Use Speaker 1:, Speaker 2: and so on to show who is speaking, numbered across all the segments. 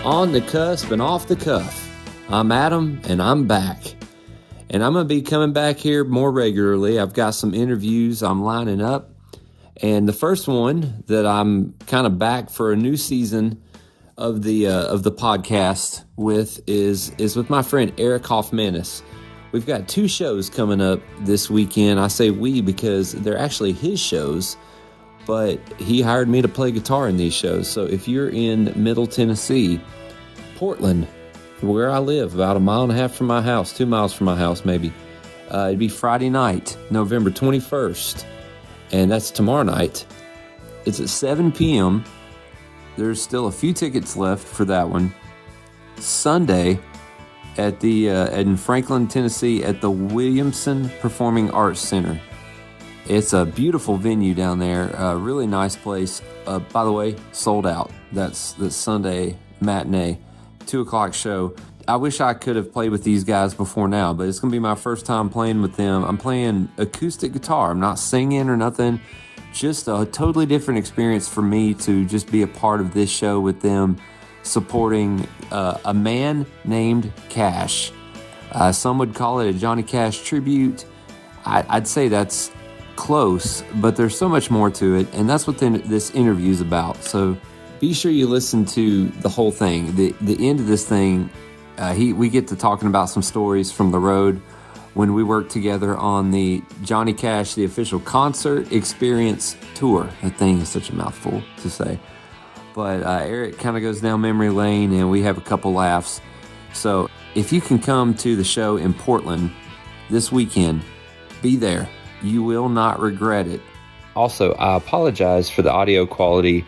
Speaker 1: On the cusp and off the cuff. I'm Adam, and I'm back. And I'm going to be coming back here more regularly. I've got some interviews I'm lining up. And the first one that I'm kind of back for a new season of the podcast with is with my friend Eric Hofmanis. We've got 2 shows coming up this weekend. I say we because they're actually his shows, but he hired me to play guitar in these shows. So if you're in Middle Tennessee, Portland, where I live, about 1.5 miles from my house, 2 miles from my house maybe, it'd be Friday night, November 21st, and that's tomorrow night. It's at 7 p.m. There's still a few tickets left for that one. Sunday at in Franklin, Tennessee, at the Williamson Performing Arts Center. It's a beautiful venue down there, a really nice place. By the way, sold out. That's the Sunday matinee, 2 o'clock show. I wish I could have played with these guys before now, but it's going to be my first time playing with them. I'm playing acoustic guitar. I'm not singing or nothing. Just a totally different experience for me to just be a part of this show with them, supporting a man named Cash. Some would call it a Johnny Cash tribute. I'd say that's close, but there's so much more to it, and that's what this interview is about. So be sure you listen to the whole thing. The end of this thing, we get to talking about some stories from the road when we worked together on the Johnny Cash, the official concert experience tour. That thing is such a mouthful to say. But Eric kind of goes down memory lane, and we have a couple laughs. So if you can come to the show in Portland this weekend, be there. You will not regret it. Also, I apologize for the audio quality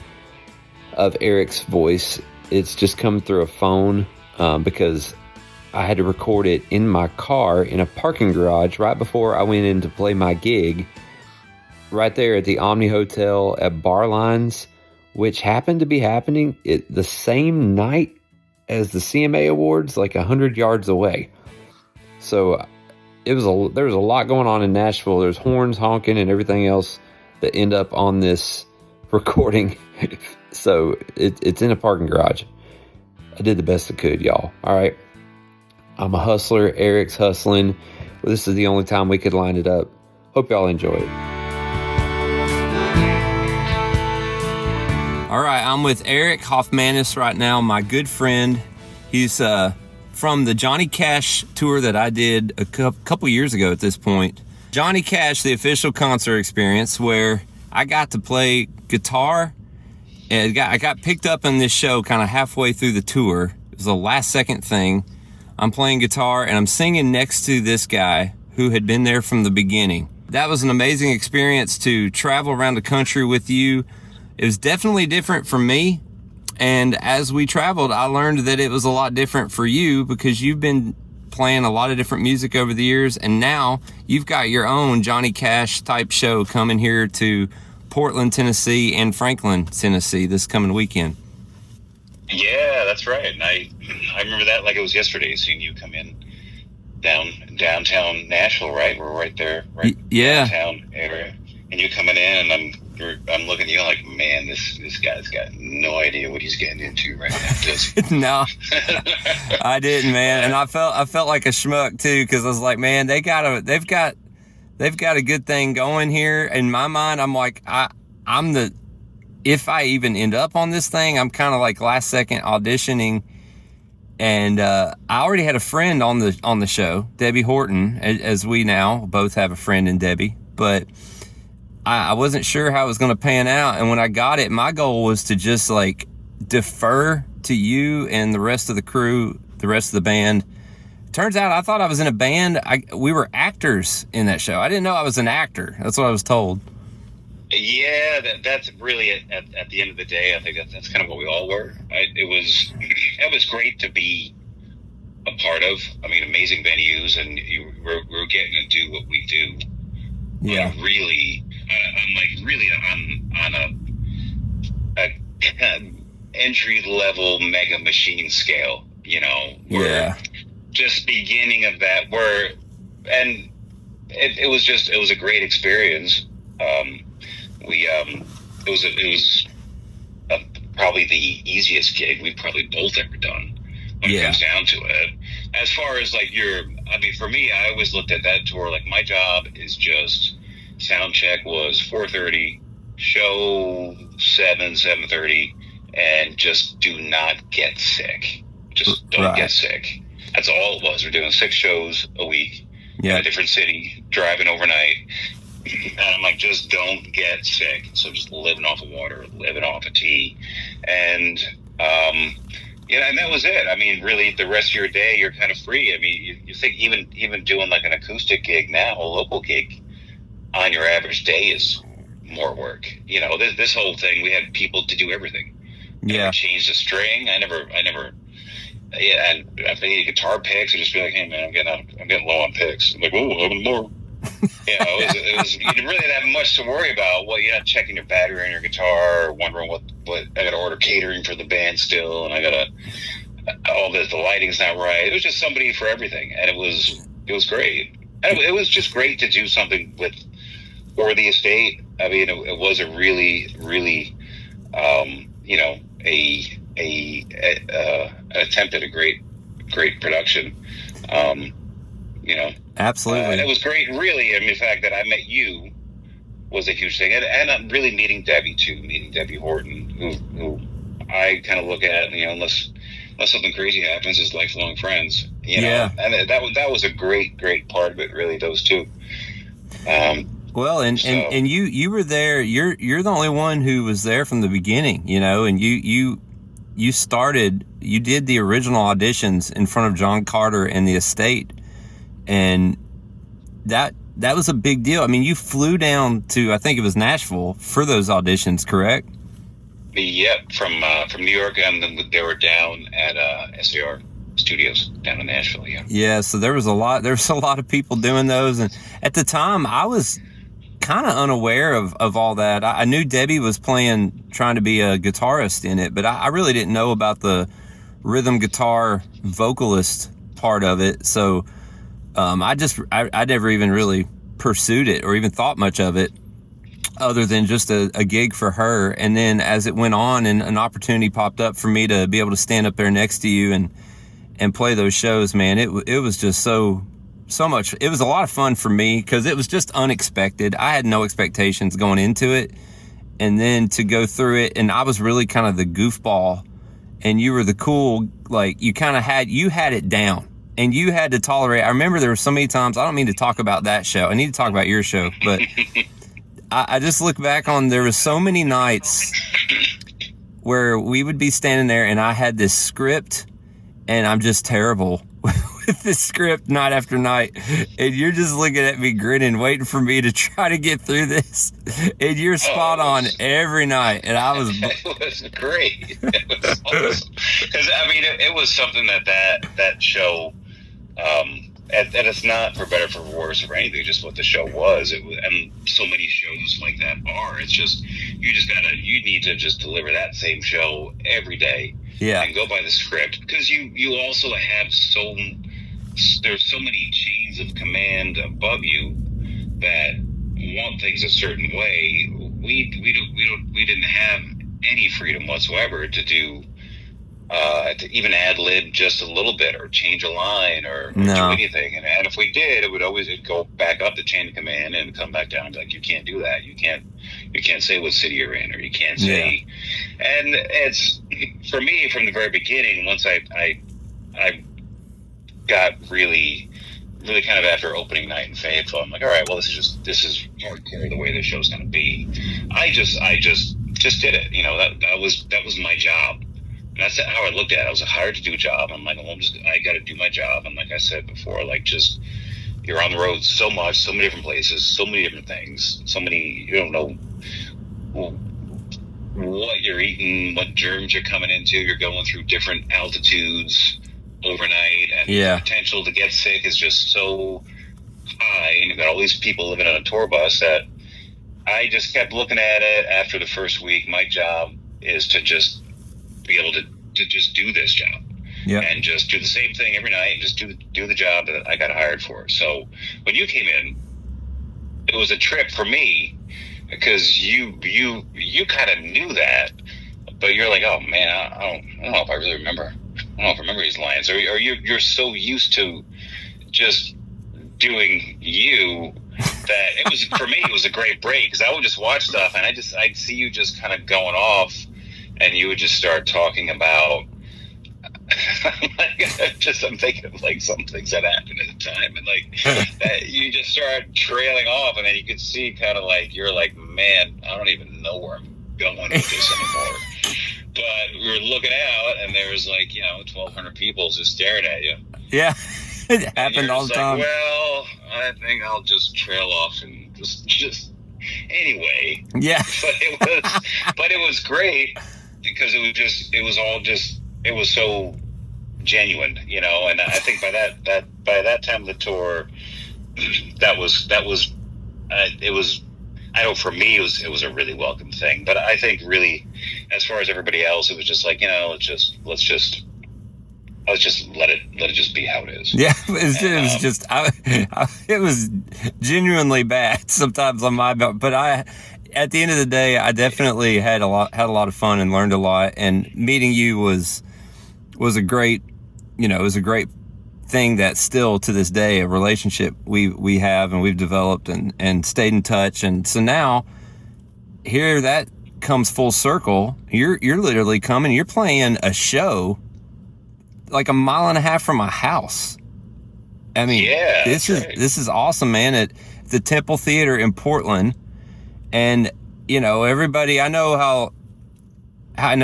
Speaker 1: of Eric's voice. It's just come through a phone because I had to record it in my car in a parking garage right before I went in to play my gig right there at the Omni Hotel at Barlines, which happened to be happening the same night as the CMA Awards, like 100 yards away. So there was a lot going on in Nashville. There's horns honking and everything else that end up on this recording. So it's in a parking garage. I did the best I could, y'all. All right. I'm a hustler. Eric's hustling. Well, this is the only time we could line it up. Hope y'all enjoy it. All right. I'm with Eric Hofmanis right now, my good friend. He's from the Johnny Cash tour that I did a couple years ago at this point. Johnny Cash, the official concert experience, where I got to play guitar. And I got picked up in this show kind of halfway through the tour. It was a last second thing. I'm playing guitar and I'm singing next to this guy who had been there from the beginning. That was an amazing experience to travel around the country with you. It was definitely different for me. And as we traveled, I learned that it was a lot different for you because you've been playing a lot of different music over the years. And now you've got your own Johnny Cash type show coming here to Portland, Tennessee and Franklin, Tennessee this coming weekend.
Speaker 2: Yeah, that's right. And I remember that like it was yesterday, seeing you come in downtown Nashville, right? We're right there, right?
Speaker 1: Yeah.
Speaker 2: Downtown area. And you coming in, and I'm looking at you like, man, this guy's got no idea what he's getting into right now, does he?
Speaker 1: No, I didn't, man. And I felt like a schmuck too, because I was like, man, they've got a good thing going here. In my mind, I'm like, if I even end up on this thing, I'm kind of like last second auditioning. And I already had a friend on the show, Debbie Horton, as we now both have a friend in Debbie. But I wasn't sure how it was going to pan out. And when I got it, my goal was to just like defer to you and the rest of the crew, the rest of the band. Turns out I thought I was in a band. We were actors in that show. I didn't know I was an actor. That's what I was told.
Speaker 2: Yeah, that's really at the end of the day, I think that's kind of what we all were. It was great to be a part of. I mean, amazing venues, and we're getting to do what we do.
Speaker 1: Yeah,
Speaker 2: I'm really on a entry level mega machine scale. You know, we're just beginning of that. And it was a great experience. It was a probably the easiest gig we've probably both ever done when it comes down to it. As far as like for me, I always looked at that tour like my job is just sound check was 4:30, show 7:30, and just do not get sick. Just don't get sick. That's all it was. We're doing 6 shows a week in a different city, driving overnight. And I'm like, just don't get sick. So just living off of water, living off of tea. And, and that was it. I mean, really, the rest of your day, you're kind of free. I mean, you think even doing like an acoustic gig now, a local gig, on your average day is more work. You know, this whole thing, we had people to do everything. Yeah. Change the string. I never. And if I need guitar picks, I'd just be like, hey man, I'm getting low on picks. I'm like, oh, having more. It was you didn't really have much to worry about. Well, you're not checking your battery on your guitar, or wondering what I got to order catering for the band still, and I got the lighting's not right. It was just somebody for everything, and it was great. And it was just great to do something for the estate. I mean, it was a really, really, an attempt at a great production.
Speaker 1: Absolutely.
Speaker 2: And it was great, really. I mean, the fact that I met you was a huge thing. And I'm really meeting Debbie Horton, who I kind of look at, unless something crazy happens, as lifelong friends, know. And that was a great part of it, really, those two.
Speaker 1: Well, and you were there. You're the only one who was there from the beginning, and you did the original auditions in front of John Carter and the estate. And that was a big deal. I mean, you flew down to, I think it was Nashville for those auditions, correct?
Speaker 2: Yep, from New York, and then they were down at SAR Studios down in Nashville.
Speaker 1: Yeah. So there was a lot of people doing those, and at the time I was kind of unaware of all that. I knew Debbie was trying to be a guitarist in it, but I really didn't know about the rhythm guitar vocalist part of it. So I never even really pursued it or even thought much of it, other than just a gig for her. And then as it went on and an opportunity popped up for me to be able to stand up there next to you and play those shows, man, it was just so much. It was a lot of fun for me because it was just unexpected. I had no expectations going into it. And then to go through it, and I was really kind of the goofball, and you were the cool, like you had it down. And you had to tolerate. I remember there were so many times, I don't mean to talk about that show. I need to talk about your show. But I just look back on, there was so many nights where we would be standing there and I had this script and I'm just terrible with this script night after night. And you're just looking at me grinning, waiting for me to try to get through this. And you're spot on every night. And I was...
Speaker 2: It was great. It was awesome. Because, I mean, it was something that show... and it's not for better, for worse, or anything. Just what the show was. And so many shows like that are. It's just you need to just deliver that same show every day.
Speaker 1: Yeah.
Speaker 2: And go by the script, because you also have there's so many chains of command above you that want things a certain way. We didn't have any freedom whatsoever to do. To even ad lib just a little bit, or change a line, or do anything. And if we did, it'd go back up the chain of command and come back down and be like, you can't do that. You can't say what city you're in, or you can't say. Yeah. And it's, for me, from the very beginning, once I got really, really kind of after opening night in Fayetteville, I'm like, all right, well, this is hardcore the way this show's going to be. I just did it. That was my job. And that's how I looked at it. I was hired to do a job. I'm like, well, I got to do my job. And like I said before, you're on the road so much, so many different places, so many different things, you don't know what you're eating, what germs you're coming into. You're going through different altitudes overnight, and the potential to get sick is just so high. And you've got all these people living on a tour bus that I just kept looking at it. After the first week, my job is to just be able to just do this job, and just do the same thing every night, and just do the job that I got hired for. So when you came in, it was a trip for me, because you kind of knew that, but you're like, oh man, I don't know if I really remember. I don't know if I remember these lines. Or you're so used to just doing you that it was, for me, it was a great break, because I would just watch stuff and I'd see you just kind of going off, and you would just start talking about I'm thinking of like some things that happened at the time, and like you just start trailing off, and then you could see kind of like, you're like, man, I don't even know where I'm going with this anymore. But we were looking out, and there was like, 1,200 people just staring at you.
Speaker 1: Yeah. It happened all the time.
Speaker 2: Well, I think I'll just trail off and just anyway.
Speaker 1: Yeah.
Speaker 2: But it was great, because it was so genuine, and I think by that time of the tour, it was, I know for me, it was a really welcome thing. But I think really, as far as everybody else, it was just like, let's just let it just be how it is.
Speaker 1: Yeah, it was just, it was genuinely bad sometimes on my part, but at the end of the day, I definitely had a lot of fun and learned a lot, and meeting you was a great, it was a great thing that still to this day, a relationship we have and we've developed and stayed in touch. And so now here that comes full circle. You're literally coming, you're playing a show like a mile and a half from my house. I mean,
Speaker 2: yeah,
Speaker 1: this is awesome, man. At the Temple Theater in Portland. And, everybody, I know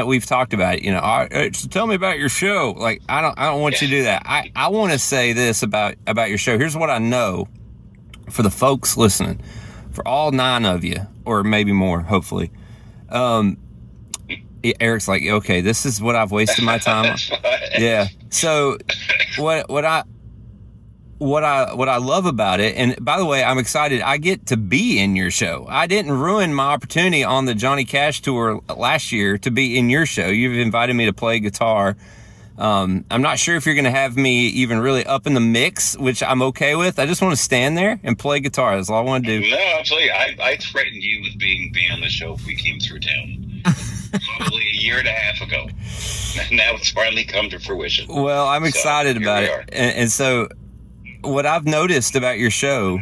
Speaker 1: we've talked about it, so tell me about your show. Like, I don't want you to do that. I want to say this about your show. Here's what I know for the folks listening, for all 9 of you, or maybe more, hopefully. Eric's like, okay, this is what I've wasted my time on. Yeah. So what I love about it, and by the way, I'm excited I get to be in your show. I didn't ruin my opportunity on the Johnny Cash tour last year to be in your show. You've invited me to play guitar. I'm not sure if you're going to have me even really up in the mix, which I'm okay with. I just want to stand there and play guitar. That's all I want to do.
Speaker 2: No, absolutely. I threatened you with being on the show if we came through town. Probably a year and a half ago. Now it's finally come to fruition.
Speaker 1: Well, I'm excited about it. And so what I've noticed about your show,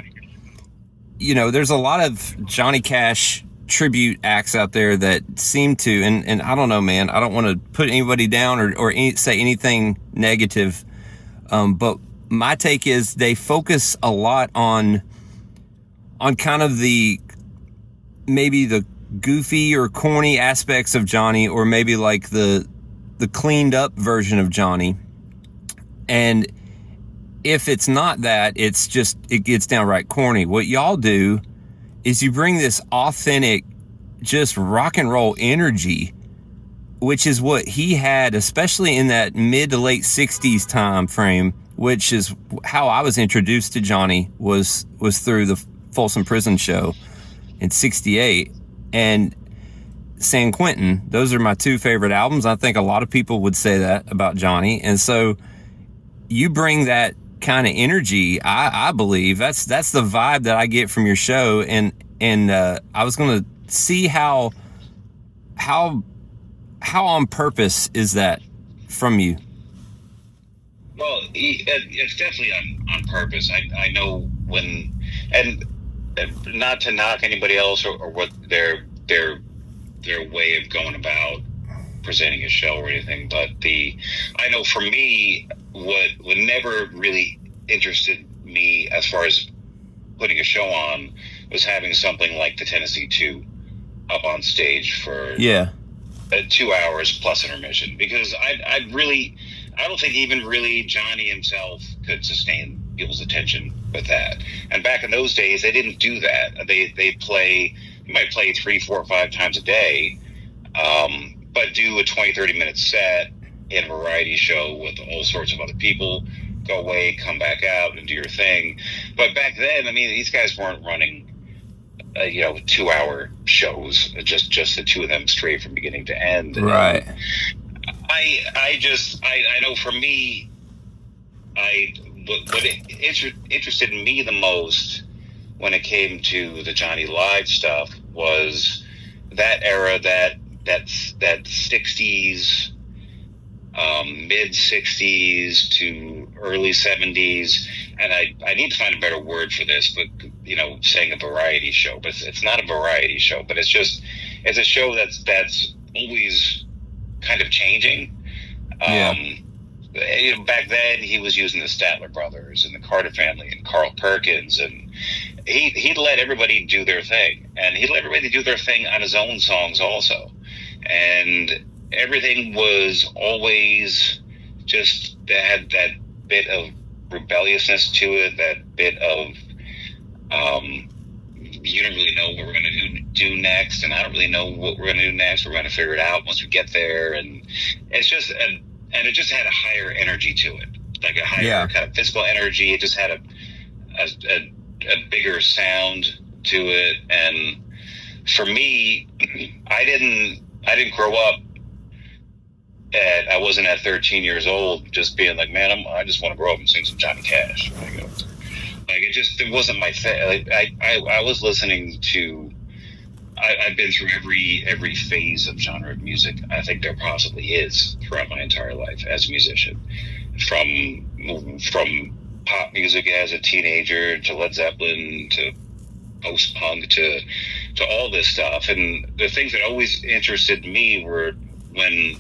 Speaker 1: there's a lot of Johnny Cash tribute acts out there that seem to, and I don't know, man, I don't want to put anybody down or say anything negative. But my take is they focus a lot on kind of maybe the goofy or corny aspects of Johnny, or maybe like the cleaned up version of Johnny. And if it's not that, it gets downright corny. What y'all do is you bring this authentic, just rock and roll energy, which is what he had, especially in that mid to late 60s time frame, which is how I was introduced to Johnny, was through the Folsom Prison show in 68. And San Quentin, those are my 2 favorite albums. I think a lot of people would say that about Johnny. And so you bring that kind of energy. I believe that's the vibe that I get from your show. And I was going to see how on purpose is that from you?
Speaker 2: Well, it's definitely on purpose. I know when, and not to knock anybody else or what their way of going about presenting a show or anything, but I know for me, what never really interested me as far as putting a show on was having something like the Tennessee 2 up on stage for 2 hours plus intermission, because I don't think even really Johnny himself could sustain people's attention with that. And back in those days, they didn't do that. They might play 3, 4, 5 times a day, but do a 20-30 minute set in a variety show with all sorts of other people, go away, come back out and do your thing. But back then, I mean, these guys weren't running 2-hour shows, just the 2 of them straight from beginning to end.
Speaker 1: Right.
Speaker 2: I know for me, what interested me the most when it came to the Johnny Live stuff was that era that that 60s, mid 60s to early 70s, and I need to find a better word for this, but saying a variety show, but it's not a variety show, but it's a show that's always kind of changing. Back then he was using the Statler brothers and the Carter family and Carl Perkins, and he'd let everybody do their thing, and he'd let everybody do their thing on his own songs also, and everything was always just had that bit of rebelliousness to it, that bit of you don't really know what we're going to do next, and I don't really know what we're going to do next. We're going to figure it out once we get there, and it's just and it just had a higher energy to it, like a higher kind of physical energy. It just had a bigger sound to it, and for me, I didn't grow up I wasn't at 13 years old just being like, man, I just want to grow up and sing some Johnny Cash. Like it wasn't my thing. I was listening to. I've been through every phase of genre of music I think there possibly is throughout my entire life as a musician, from pop music as a teenager to Led Zeppelin to post punk to all this stuff. And the things that always interested me were when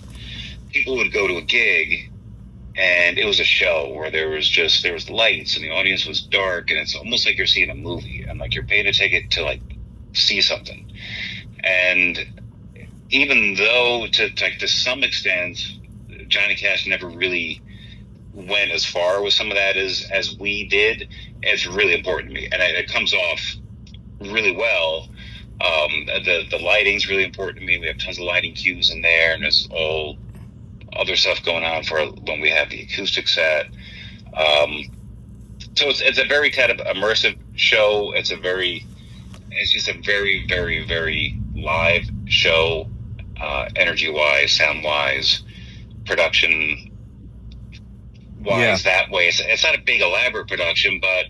Speaker 2: people would go to a gig and it was a show where there was lights and the audience was dark, and it's almost like you're seeing a movie, and like you're paying a ticket to like see something. And even though to some extent Johnny Cash never really went as far with some of that as we did, it's really important to me, and it comes off really well. The lighting's really important to me. We have tons of lighting cues in there, and there's all other stuff going on for when we have the acoustic set. So it's a very kind of immersive show. It's just a very, very, very live show, energy-wise, sound-wise, production-wise. That way, it's not a big elaborate production, but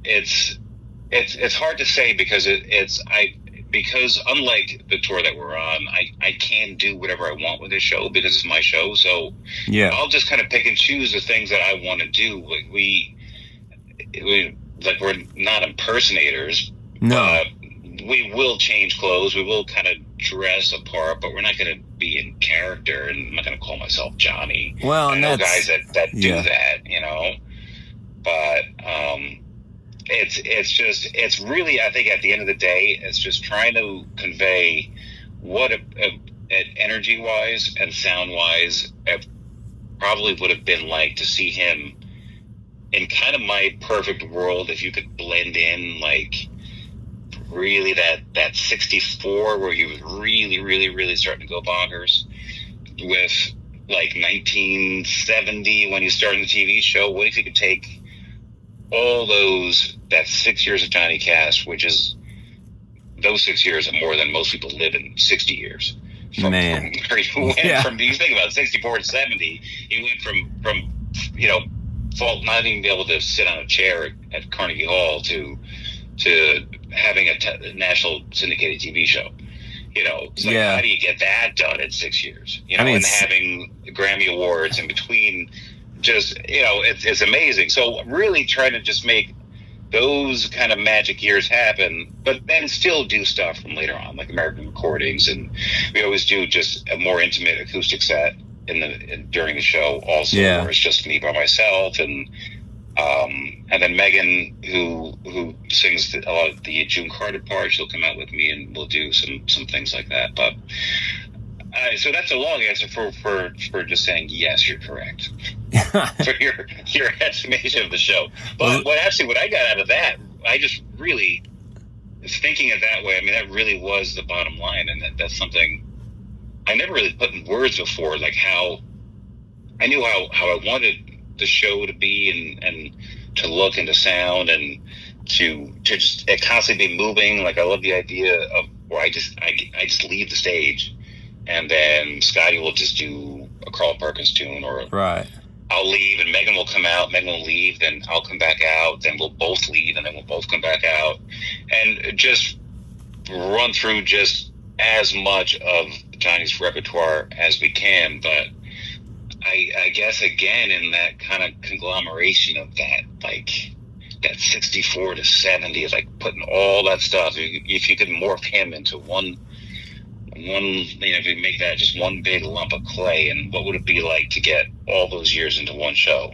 Speaker 2: it's hard to say because because unlike the tour that we're on, I can do whatever I want with this show because it's my show. So I'll just kind of pick and choose the things that I want to do. Like we're not impersonators. No. We will change clothes. We will kind of dress apart, but we're not going to be in character. And I'm not going to call myself Johnny.
Speaker 1: Well,
Speaker 2: I know guys that do that, But it's really, I think at the end of the day, it's just trying to convey what energy-wise and sound-wise it probably would have been like to see him in kind of my perfect world, if you could blend in like really that 64 where he was really, really, really starting to go bonkers with like 1970 when he started the TV show. What if you could take all that 6 years of Johnny Cash, which is those 6 years are more than most people live in 60 years. From where he went from, you think about it, 64 to 70, he went from not even be able to sit on a chair at Carnegie Hall to having a national syndicated TV show. It's like, how do you get that done in 6 years? And having Grammy Awards in between, just, it's amazing. So I'm really trying to just make those kind of magic years happen, but then still do stuff from later on, like American Recordings, and we always do just a more intimate acoustic set during the show also, where it's just me by myself, and then Megan, who sings a lot of the June Carter part, she'll come out with me and we'll do some things like that. But so that's a long answer for just saying yes, you're correct for your estimation of the show. But what I got out of that, I just really thinking it that way. I mean, that really was the bottom line, and that's something I never really put in words before. Like how I knew how I wanted the show to be and to look and to sound and to just constantly be moving. Like I love the idea of where I just leave the stage and then Scotty will just do a Carl Perkins tune, or I'll leave and Megan will come out, Megan will leave, then I'll come back out, then we'll both leave and then we'll both come back out, and just run through just as much of Johnny's repertoire as we can, but I guess again in that kind of conglomeration of that, like that 64 to 70 is like putting all that stuff. If you could morph him into one, if you make that just one big lump of clay, and what would it be like to get all those years into one show?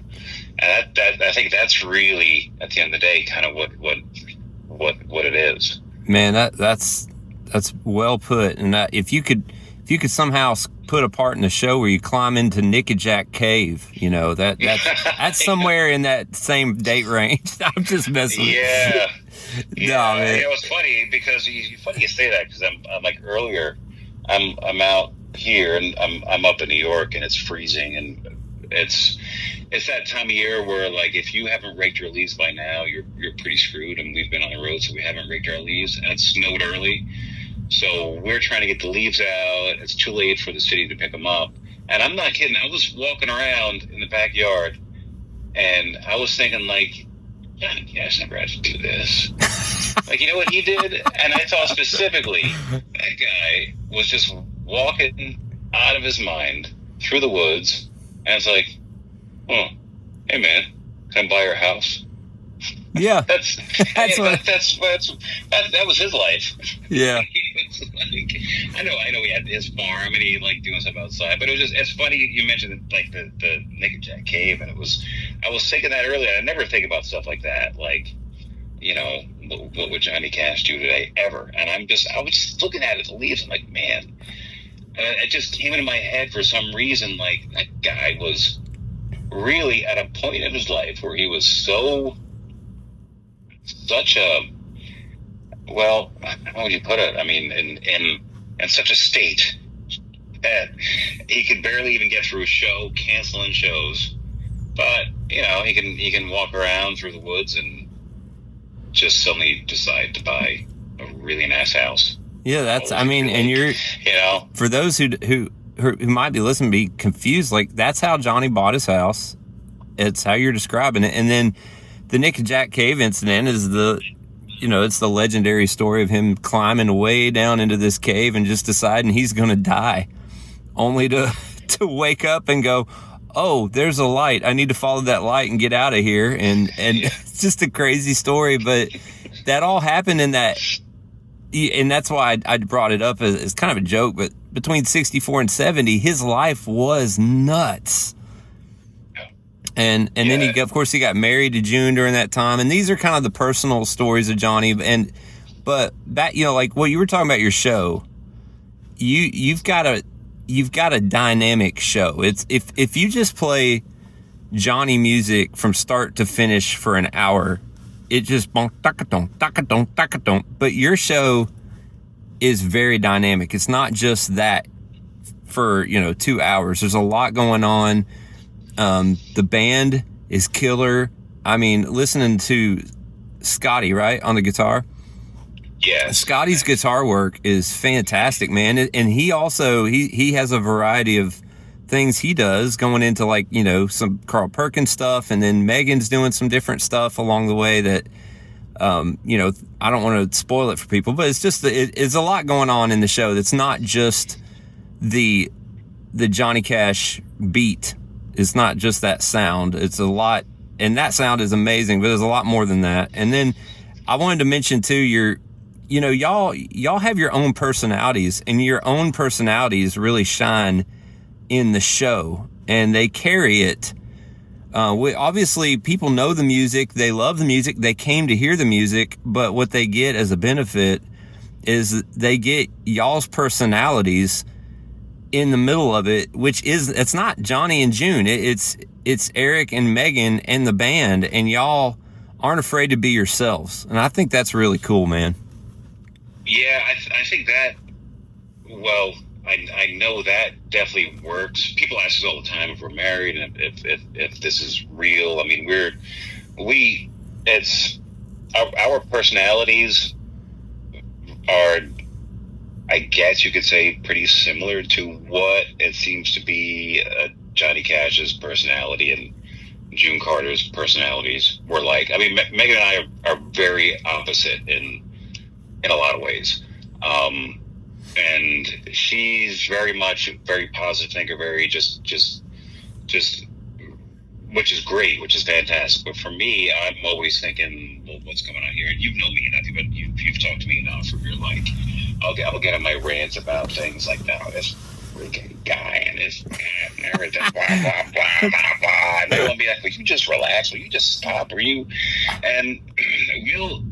Speaker 2: And that I think that's really, at the end of the day, kind of what it is.
Speaker 1: Man, that's well put. And if you could somehow put a part in the show where you climb into Nickajack Cave, that's somewhere in that same date range. I'm just messing with you.
Speaker 2: Yeah.
Speaker 1: No, man.
Speaker 2: It was funny because funny you say that, because I'm like earlier, I'm out here and I'm up in New York and it's freezing, and it's that time of year where, like, if you haven't raked your leaves by now, you're pretty screwed. And we've been on the road, so we haven't raked our leaves, and it snowed early. So we're trying to get the leaves out. It's too late for the city to pick them up. And I'm not kidding. I was walking around in the backyard, and I was thinking, like, Johnny Cash never had to do this. Like, you know what he did? And I thought specifically, that guy was just walking out of his mind through the woods, and it's like, oh, hey man, can I buy your house?
Speaker 1: Yeah, that
Speaker 2: was his life.
Speaker 1: Yeah.
Speaker 2: I know he had his farm and he liked doing stuff outside, but it's funny you mentioned like the Nickajack Cave, and I was thinking that earlier. I never think about stuff like that, like, what would Johnny Cash do today ever? And I was just looking at it, the leaves, I'm like, man, it just came into my head for some reason, like, that guy was really at a point in his life where he was such a, well, how would you put it? I mean, in such a state that he could barely even get through a show, canceling shows. But he can walk around through the woods and just suddenly decide to buy a really nice house.
Speaker 1: Yeah, and you're, for those who might be listening, be confused, like, that's how Johnny bought his house. It's how you're describing it. And then the Nickajack Cave incident is it's the legendary story of him climbing way down into this cave and just deciding he's going to die, only to wake up and go, oh, there's a light. I need to follow that light and get out of here. And it's just a crazy story, but that all happened in that. And that's why I brought it up as kind of a joke, but between 64 and 70, his life was nuts. And then he got married to June during that time. And these are kind of the personal stories of Johnny. But back, like what you were talking about your show, you've got a dynamic show. It's if you just play Johnny music from start to finish for an hour, it just bonk, taka-donk, taka-donk, taka-donk. But your show is very dynamic. It's not just that for 2 hours. There's a lot going on. The band is killer. I mean, listening to Scotty, right, on the guitar.
Speaker 2: Yeah,
Speaker 1: Scotty's guitar work is fantastic, man. And he also he has a variety of things he does going into, like, some Carl Perkins stuff, and then Megan's doing some different stuff along the way that I don't want to spoil it for people, but it's just it's a lot going on in the show that's not just the Johnny Cash beat. It's not just that sound. It's a lot, and that sound is amazing, but there's a lot more than that. And then I wanted to mention too, y'all have your own personalities, and your own personalities really shine in the show, and they carry it. Obviously, people know the music, they love the music, they came to hear the music, but what they get as a benefit is they get y'all's personalities in the middle of it, it's not Johnny and June, it's Eric and Megan and the band, and y'all aren't afraid to be yourselves, and I think that's really cool, man.
Speaker 2: Yeah, I think that, well, I know that definitely works. People ask us all the time if we're married and if this is real. I mean, it's our personalities are, I guess you could say, pretty similar to what it seems to be Johnny Cash's personality and June Carter's personalities were like. I mean, Megan and I are very opposite in a lot of ways. and she's very positive thinker, very just, which is great, which is fantastic. But for me, I'm always thinking, well, what's going on here? And you know me enough, but you've talked to me enough. Where you're like, I'll get on my rants about things like that. This freaking guy and his everything, blah blah blah blah blah. And they will be like, "Will you just relax? Will you just stop? Are you?" And we'll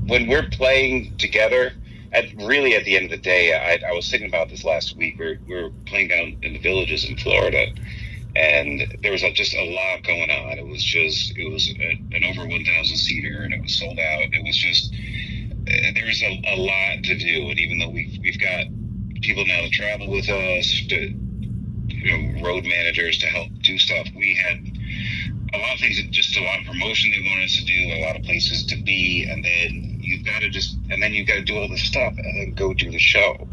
Speaker 2: when we're playing together. Really, at the end of the day, I was thinking about this last week. We were playing down in the Villages in Florida, and there was just a lot going on. It was an over 1,000 seater, and it was sold out. It was just there's a lot to do, and even though we've got people now that travel with us, road managers to help do stuff, we had a lot of things, just a lot of promotion they wanted us to do, a lot of places to be, and then you've got to do all this stuff and then go do the show,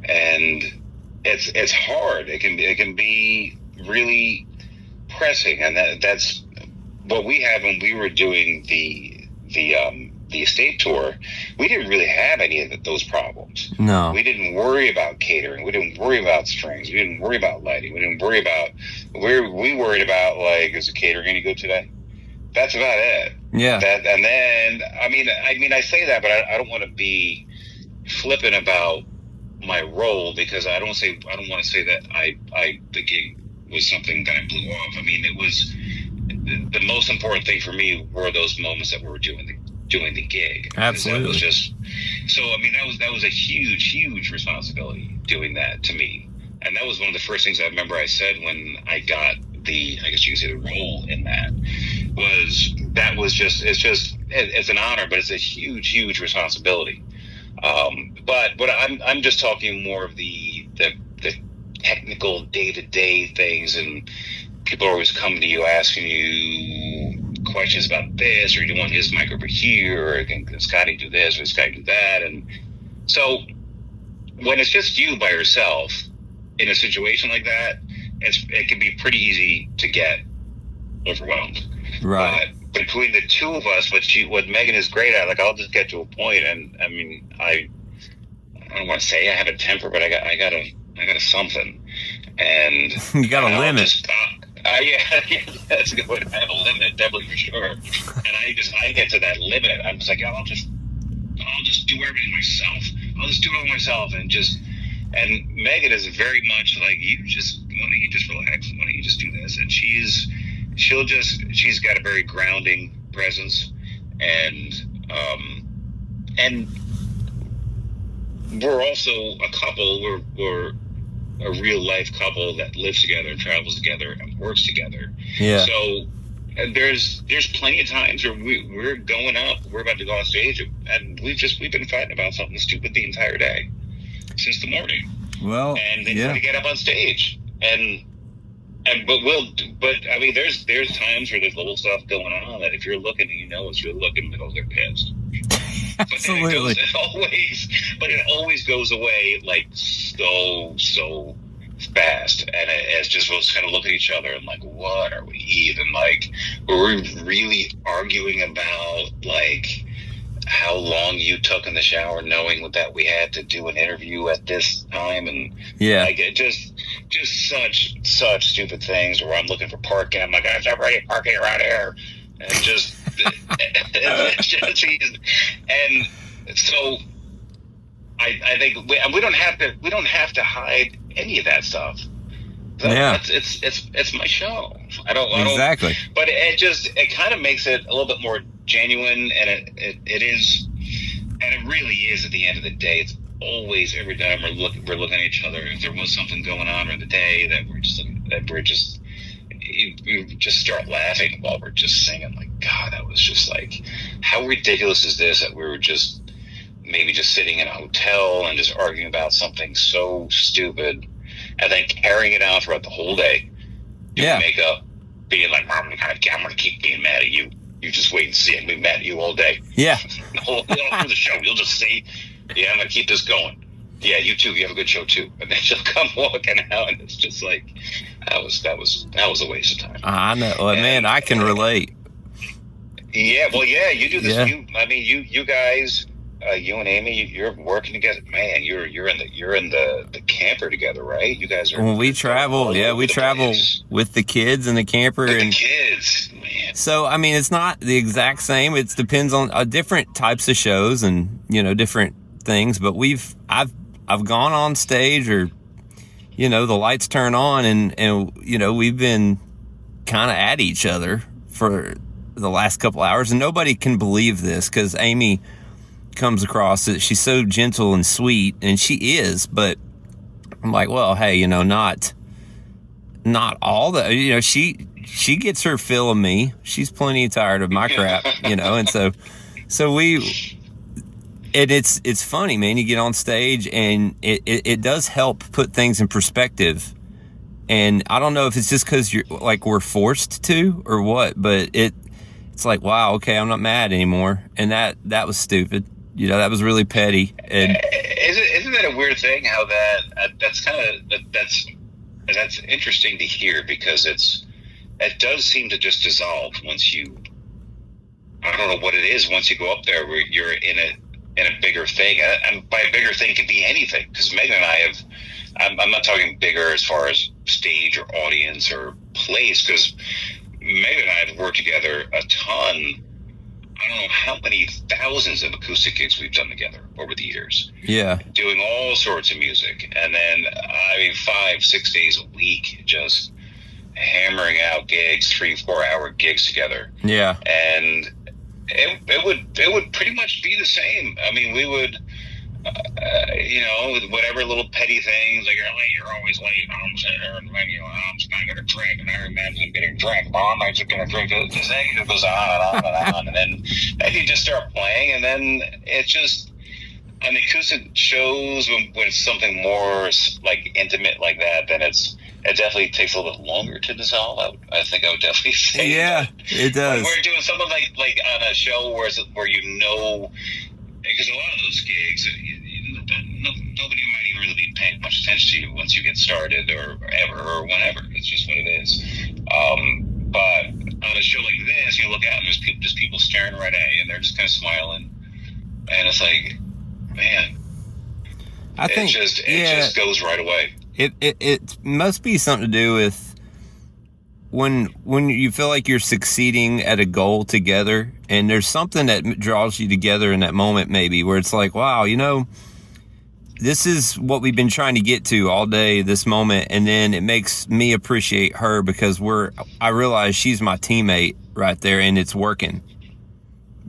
Speaker 2: and it's hard. It can be really pressing, and that's what we had when we were doing the estate tour. We didn't really have any of those problems.
Speaker 1: No,
Speaker 2: we didn't worry about catering. We didn't worry about strings. We didn't worry about lighting. We didn't worry about. We worried about, like, is the catering going to go today? That's about it.
Speaker 1: Yeah.
Speaker 2: And then I mean I say that, but I don't want to be flippant about my role, because I don't want to say that the gig was something that I blew off. I mean, it was the most important thing for me were those moments that we were doing the gig.
Speaker 1: Absolutely.
Speaker 2: That was just so. I mean, that was a huge responsibility doing that to me, and that was one of the first things I remember I said when I got I guess you could say the role in that. It's an honor, but it's a huge responsibility. But I'm just talking more of the technical day-to-day things, and people are always coming to you asking you questions about this, or you want his mic over here, or can Scotty do this, or Scotty do that. And so when it's just you by yourself in a situation like that, it can be pretty easy to get overwhelmed.
Speaker 1: Right.
Speaker 2: Between the two of us, what Megan is great at, like, I'll just get to a point, and I mean, I don't want to say I have a temper, but I got a something, and
Speaker 1: you got a limit.
Speaker 2: Yeah, that's a good way. I have a limit, definitely, for sure. And I get to that limit. I'm just like, I'll just do everything myself. I'll just do it all myself, and Megan is very much like, why don't you just relax? Why don't you just do this? And she's got a very grounding presence, and we're also a couple. We're a real life couple that lives together and travels together and works together.
Speaker 1: Yeah.
Speaker 2: So there's plenty of times where we're going up, we're about to go on stage, and we've been fighting about something stupid the entire day since the morning.
Speaker 1: Well,
Speaker 2: and then to get up on stage, but I mean, there's times where there's little stuff going on that if you're looking, as you're looking, they're pissed.
Speaker 1: Absolutely.
Speaker 2: It always goes away, like, so fast, and it's just we'll just kind of look at each other and like, what are we even, like, were we really arguing about, like, how long you took in the shower, knowing that we had to do an interview at this time, and like, it just such stupid things. Where I'm looking for parking, I'm like, I'm not ready parking around here, and just and so I think we don't have to hide any of that stuff. So it's my show. I don't
Speaker 1: exactly.
Speaker 2: But it kind of makes it a little bit more genuine, and it is, and it really is. At the end of the day, it's always, every time we're looking at each other. If there was something going on in the day that we just start laughing while we're just singing. Like, God, that was just like, how ridiculous is this that we were just maybe just sitting in a hotel and just arguing about something so stupid, and then carrying it out throughout the whole day. Doing makeup, being like, I'm gonna keep being mad at you. You just wait and see. I'm gonna be mad at you all day.
Speaker 1: Yeah.
Speaker 2: All through the show, you'll just see. Yeah, I'm gonna keep this going. Yeah, you too. You have a good show too. And then she'll come walking out, and it's just like, that was a waste of time.
Speaker 1: I know, man. I can relate.
Speaker 2: Yeah, well, yeah, you do this. Yeah. You guys. you and Amy, you're working together, man. You're in the camper together, right? You guys are.
Speaker 1: When we travel, we travel with the kids in the camper
Speaker 2: with
Speaker 1: and
Speaker 2: the kids, man.
Speaker 1: So I mean, it's not the exact same. It depends on different types of shows and different things. But I've gone on stage or the lights turn on and we've been kind of at each other for the last couple hours, and nobody can believe this because Amy comes across that she's so gentle and sweet, and she is, but I'm like, well, hey, not all the, she gets her fill of me. She's plenty tired of my crap, and so it's funny, man. You get on stage and it does help put things in perspective. And I don't know if it's just because we're forced to or what, but it's like, wow, okay, I'm not mad anymore. And that was stupid. That was really petty. And
Speaker 2: isn't that a weird thing? How that's interesting to hear, because it does seem to just dissolve once you. I don't know what it is. Once you go up there, where you're in a bigger thing, and by a bigger thing could be anything. Because Megan and I have. I'm not talking bigger as far as stage or audience or place, because Megan and I have worked together a ton. I don't know how many thousands of acoustic gigs we've done together over the years.
Speaker 1: Yeah. Doing
Speaker 2: all sorts of music. And then, 5-6 days a week, just hammering out gigs, 3-4 hour gigs together.
Speaker 1: Yeah.
Speaker 2: And it would pretty much be the same. I mean, we would, with whatever little petty things, like you're always late. I'm just not going to drink. And I remember I'm getting drunk. Mom, I'm just going to drink. It just goes on and on and on. And then you just start playing. And then it's just, on the acoustic shows, when it's something more like intimate like that, then it definitely takes a little bit longer to dissolve. I think I would definitely say.
Speaker 1: Yeah, it does.
Speaker 2: When we're doing something like on a show where because a lot of those gigs, nobody might even really be paying much attention to you once you get started or ever or whenever. It's just what it is. But on a show like this, you look out and there's just people staring right at you, and they're just kind of smiling, and it's like, man, I think it just goes right away.
Speaker 1: It must be something to do with when you feel like you're succeeding at a goal together, and there's something that draws you together in that moment, maybe, where it's like, wow, this is what we've been trying to get to all day, this moment. And then it makes me appreciate her because I realize she's my teammate right there, and it's working.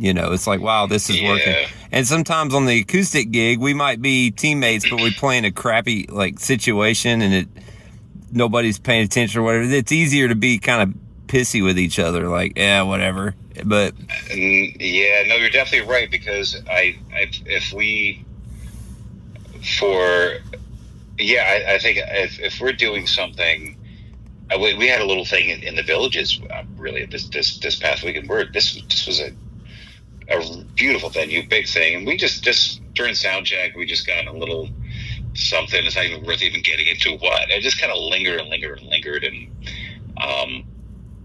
Speaker 1: It's like, wow, this is working. And sometimes on the acoustic gig, we might be teammates, but we play in a crappy situation, and nobody's paying attention or whatever. It's easier to be kind of pissy with each other, like, yeah, whatever. But
Speaker 2: yeah, no, you're definitely right, because I think if we're doing something, we had a little thing in the Villages, really, this past weekend. This was a beautiful venue, big thing, and we just during sound check, we just got a little something. It's not even worth even getting into what. It just kind of lingered, and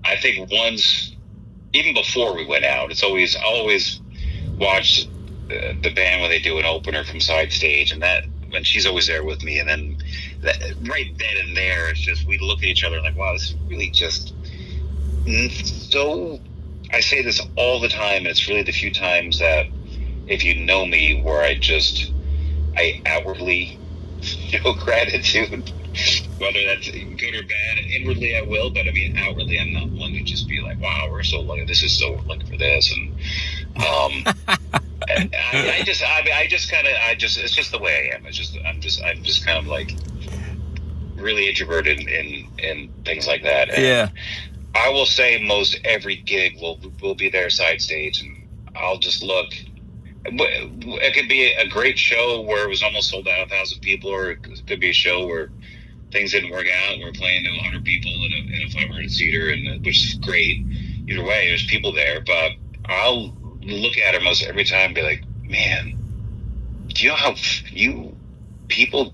Speaker 2: I think once, even before we went out, I always watch the band when they do an opener from side stage, and that when she's always there with me, and then right then and there, it's just we look at each other like, wow, this is really just so. I say this all the time, and it's really the few times that, if you know me, where I outwardly show gratitude, whether that's good or bad. Inwardly, I will, but I mean, outwardly, I'm not one to just be like, wow, we're so lucky. We're looking for this, and and it's just the way I am. I'm just kind of like really introverted in things like that. And
Speaker 1: yeah.
Speaker 2: I will say most every gig will be there side stage, and I'll just look. It could be a great show where it was almost sold out, 1,000 people, or it could be a show where things didn't work out, and we're playing to 100 people in a 500 seater, and which is great. Either way, there's people there, but I'll look at it most every time and be like, man, do you know how few people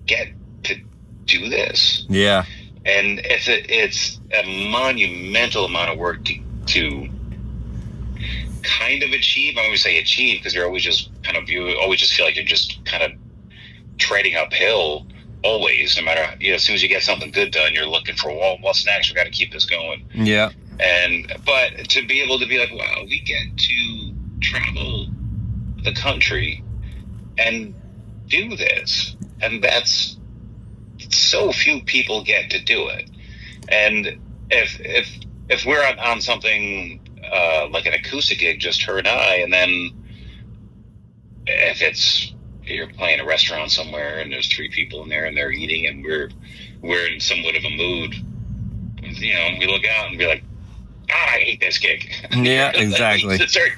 Speaker 2: get to do this?
Speaker 1: Yeah.
Speaker 2: And it's a monumental amount of work to kind of achieve. I always say achieve because you're always just kind of, you always just feel like you're just kind of treading uphill always, no matter, as soon as you get something good done, you're looking for, well, what's next? We got to keep this going.
Speaker 1: Yeah.
Speaker 2: But to be able to be like, wow, we get to travel the country and do this. And that's, so few people get to do it. And if we're on something like an acoustic gig, just her and I, and then if you're playing a restaurant somewhere and there's 3 people in there and they're eating and we're in somewhat of a mood, we look out and be like, I hate this gig.
Speaker 1: Yeah, exactly.
Speaker 2: start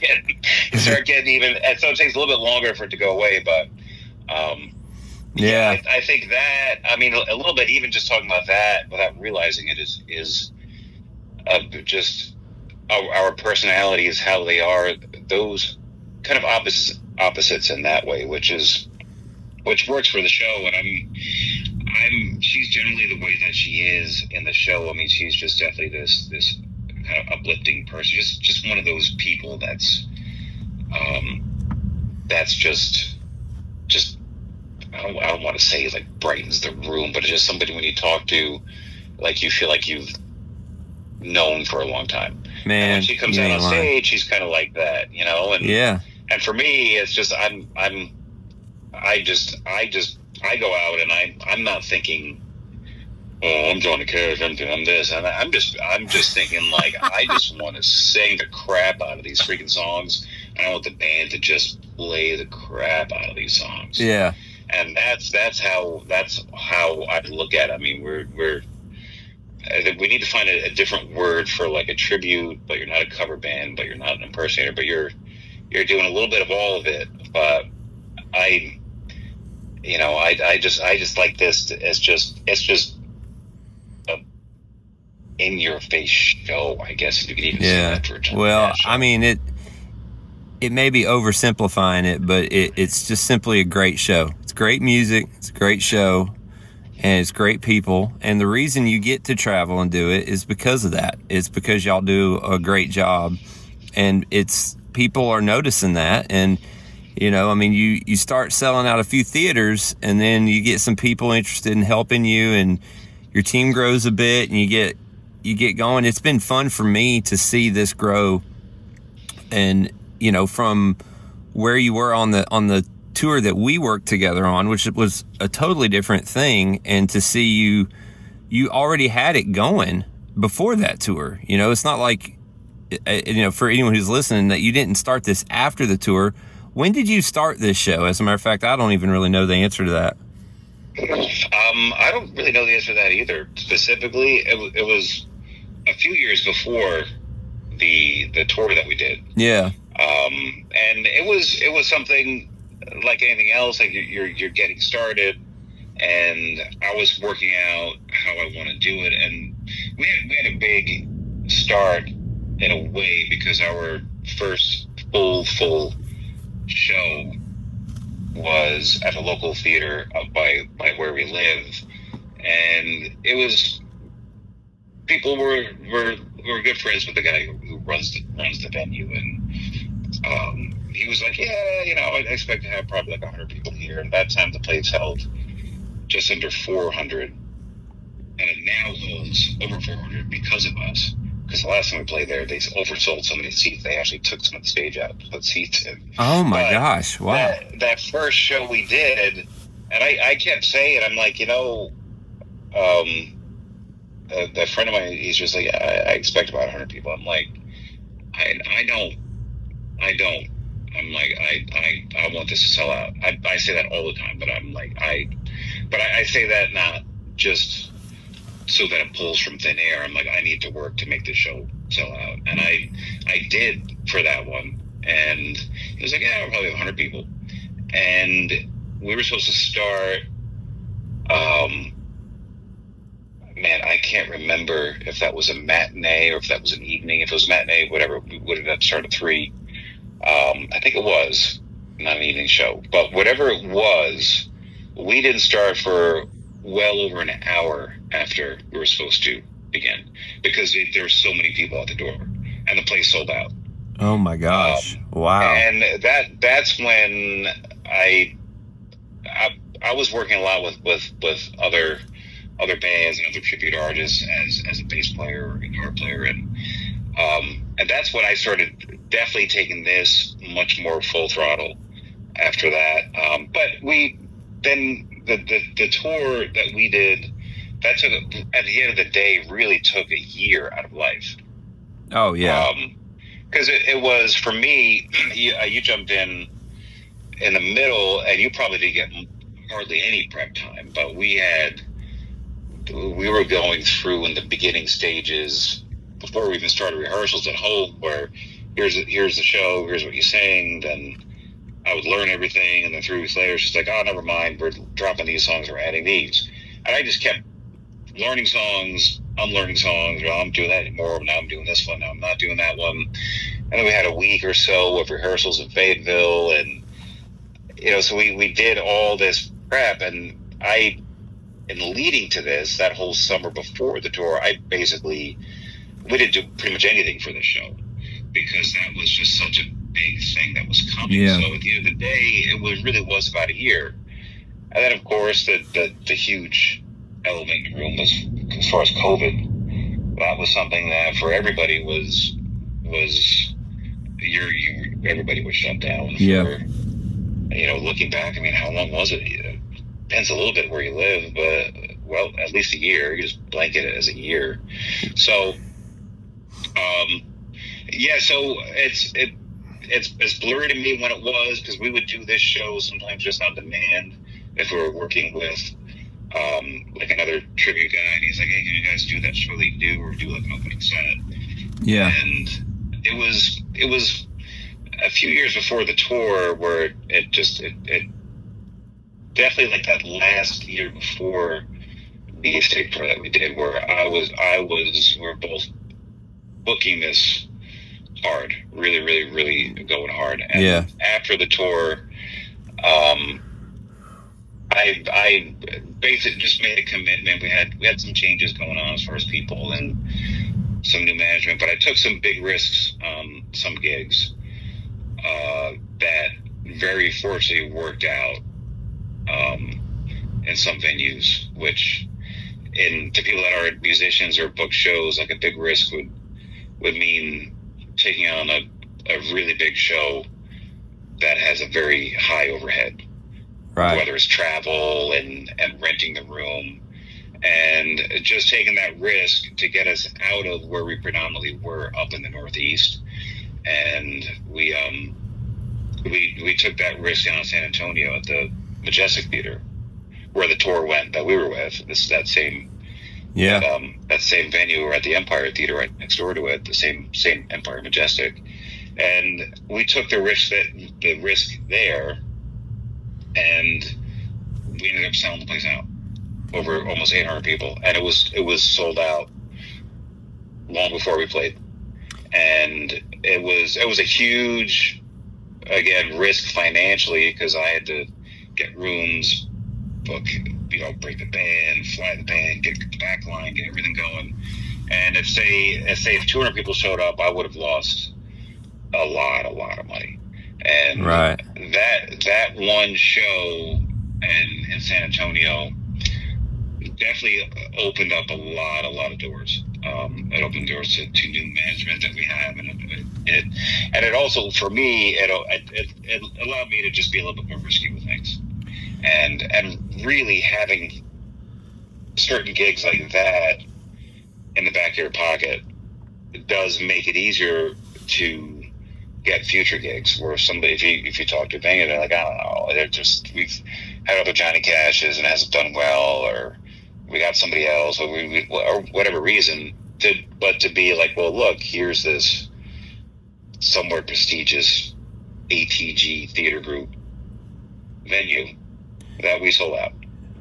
Speaker 2: getting even, and so it takes a little bit longer for it to go away, but
Speaker 1: yeah,
Speaker 2: I think that, I mean, a little bit, even just talking about that without realizing it is just our personalities, how they are, those kind of opposites in that way, which works for the show. And she's generally the way that she is in the show. I mean, she's just definitely this kind of uplifting person, just one of those people that's just I don't want to say like brightens the room, but it's just somebody when you talk to, like, you feel like you've known for a long time.
Speaker 1: Man,
Speaker 2: and when she comes out on stage, she's kind of like that, and
Speaker 1: yeah.
Speaker 2: And for me, it's just I go out and I'm not thinking, oh, I'm Johnny Cash, I'm this, and I'm just thinking, like, I just want to sing the crap out of these freaking songs, and I want the band to just play the crap out of these songs.
Speaker 1: Yeah.
Speaker 2: And that's how I look at it. I mean, we need to find a different word for, like, a tribute, but you're not a cover band, but you're not an impersonator, but you're doing a little bit of all of it. But I just like this. It's just a in your face show, I guess, if you could even say that for a show.
Speaker 1: Well, I mean, it may be oversimplifying it, but it's just simply a great show. It's great music, it's a great show, and it's great people. And the reason you get to travel and do it is because of that. It's because y'all do a great job, and people are noticing that. And I mean, you start selling out a few theaters, and then you get some people interested in helping you, and your team grows a bit, and you get going. It's been fun for me to see this grow, and from where you were on the tour that we worked together on, which was a totally different thing, and to see you already had it going before that tour. It's not like, for anyone who's listening, that you didn't start this after the tour. When did you start this show? As a matter of fact, I don't even really know the answer to that.
Speaker 2: I don't really know the answer to that either. Specifically, it was a few years before the tour that we did.
Speaker 1: Yeah.
Speaker 2: And it was something like anything else. Like, you're getting started, and I was working out how I want to do it, and we had a big start in a way, because our first full show was at a local theater up by where we live, and it was, people were good friends with the guy who runs the venue, and he was like, I expect to have probably like 100 people here, and at that time the place held just under 400, and it now holds over 400 because of us. Because the last time we played there, they oversold so many seats, they actually took some of the stage out to put seats in.
Speaker 1: Oh my gosh, wow.
Speaker 2: That first show we did, and I kept saying, I'm like, that friend of mine, he's just like, I expect about 100 people. I'm like, I don't. I'm like, I want this to sell out. I say that all the time, but I'm like, I say that not just so that it pulls from thin air. I'm like, I need to work to make this show sell out. And I did for that one. And he was like, yeah, probably 100 people. And we were supposed to start, man, I can't remember if that was a matinee or if that was an evening. If it was a matinee, whatever, we would have started at 3. I think it was not an evening show, but whatever it was, we didn't start for well over an hour after we were supposed to begin, because there were so many people at the door, and the place sold out.
Speaker 1: Oh my gosh! Wow.
Speaker 2: And that's when I was working a lot with other bands and other tribute artists as a bass player or guitar player, and that's when I started definitely taking this much more full throttle after that. But the tour that we did, that took, at the end of the day, really took a year out of life.
Speaker 1: Oh yeah.
Speaker 2: Because it was, for me, you jumped in the middle, and you probably didn't get hardly any prep time, but we were going through in the beginning stages before we even started rehearsals at home, where here's the show, here's what you sing, then I would learn everything, and then 3 weeks later it's just like, oh, never mind, we're dropping these songs, we're adding these. And I just kept learning songs, unlearning songs. Well, I'm doing that anymore, now I'm doing this one, now I'm not doing that one. And then we had a week or so of rehearsals in Fayetteville, and so we did all this prep, and in leading to this, that whole summer before the tour, we didn't do pretty much anything for this show, because that was just such a big thing that was coming.
Speaker 1: Yeah.
Speaker 2: So at the end of the day, it really was about a year. And then, of course, the huge element in the room was, as far as COVID, that was something that for everybody was everybody was shut down.
Speaker 1: Yeah.
Speaker 2: Looking back, I mean, how long was it? It depends a little bit where you live, but, well, at least a year. You just blanket it as a year. So, so it's blurry to me when it was, because we would do this show sometimes just on demand if we were working with like another tribute guy, and he's like, hey, can you guys do that show that you do, or do like an opening set?
Speaker 1: Yeah.
Speaker 2: And it was a few years before the tour where it definitely, like that last year before the estate tour that we did, where we're both booking this hard, really, really, really going hard. And after the tour, I basically just made a commitment. We had some changes going on as far as people and some new management, but I took some big risks, some gigs that very fortunately worked out in some venues, which to people that are musicians or book shows, like a big risk would mean taking on a really big show that has a very high overhead,
Speaker 1: right?
Speaker 2: Whether it's travel and renting the room, and just taking that risk to get us out of where we predominantly were up in the Northeast. And we took that risk down in San Antonio at the Majestic Theater, where the tour went that we were with. That same venue. We're at the Empire Theater right next door to it, the same Empire Majestic, and we took the risk there, and we ended up selling the place out, over almost 800 people, and it was sold out long before we played, and it was a huge, again, risk financially, because I had to get rooms, book, break the band, fly the band, get the back line, get everything going. And if 200 people showed up, I would have lost a lot of money. And
Speaker 1: right.
Speaker 2: that one show in San Antonio definitely opened up a lot of doors. It opened doors to new management that we have, and it also, for me, it allowed me to just be a little bit more risky with things, and really having certain gigs like that in the back of your pocket does make it easier to get future gigs. Where somebody, if you talk to a band, they're like, I don't know, we've had other Johnny Cashes and it hasn't done well, or we got somebody else, or or whatever reason. To be like, well, look, here's this somewhat prestigious ATG theater group venue that we sold out.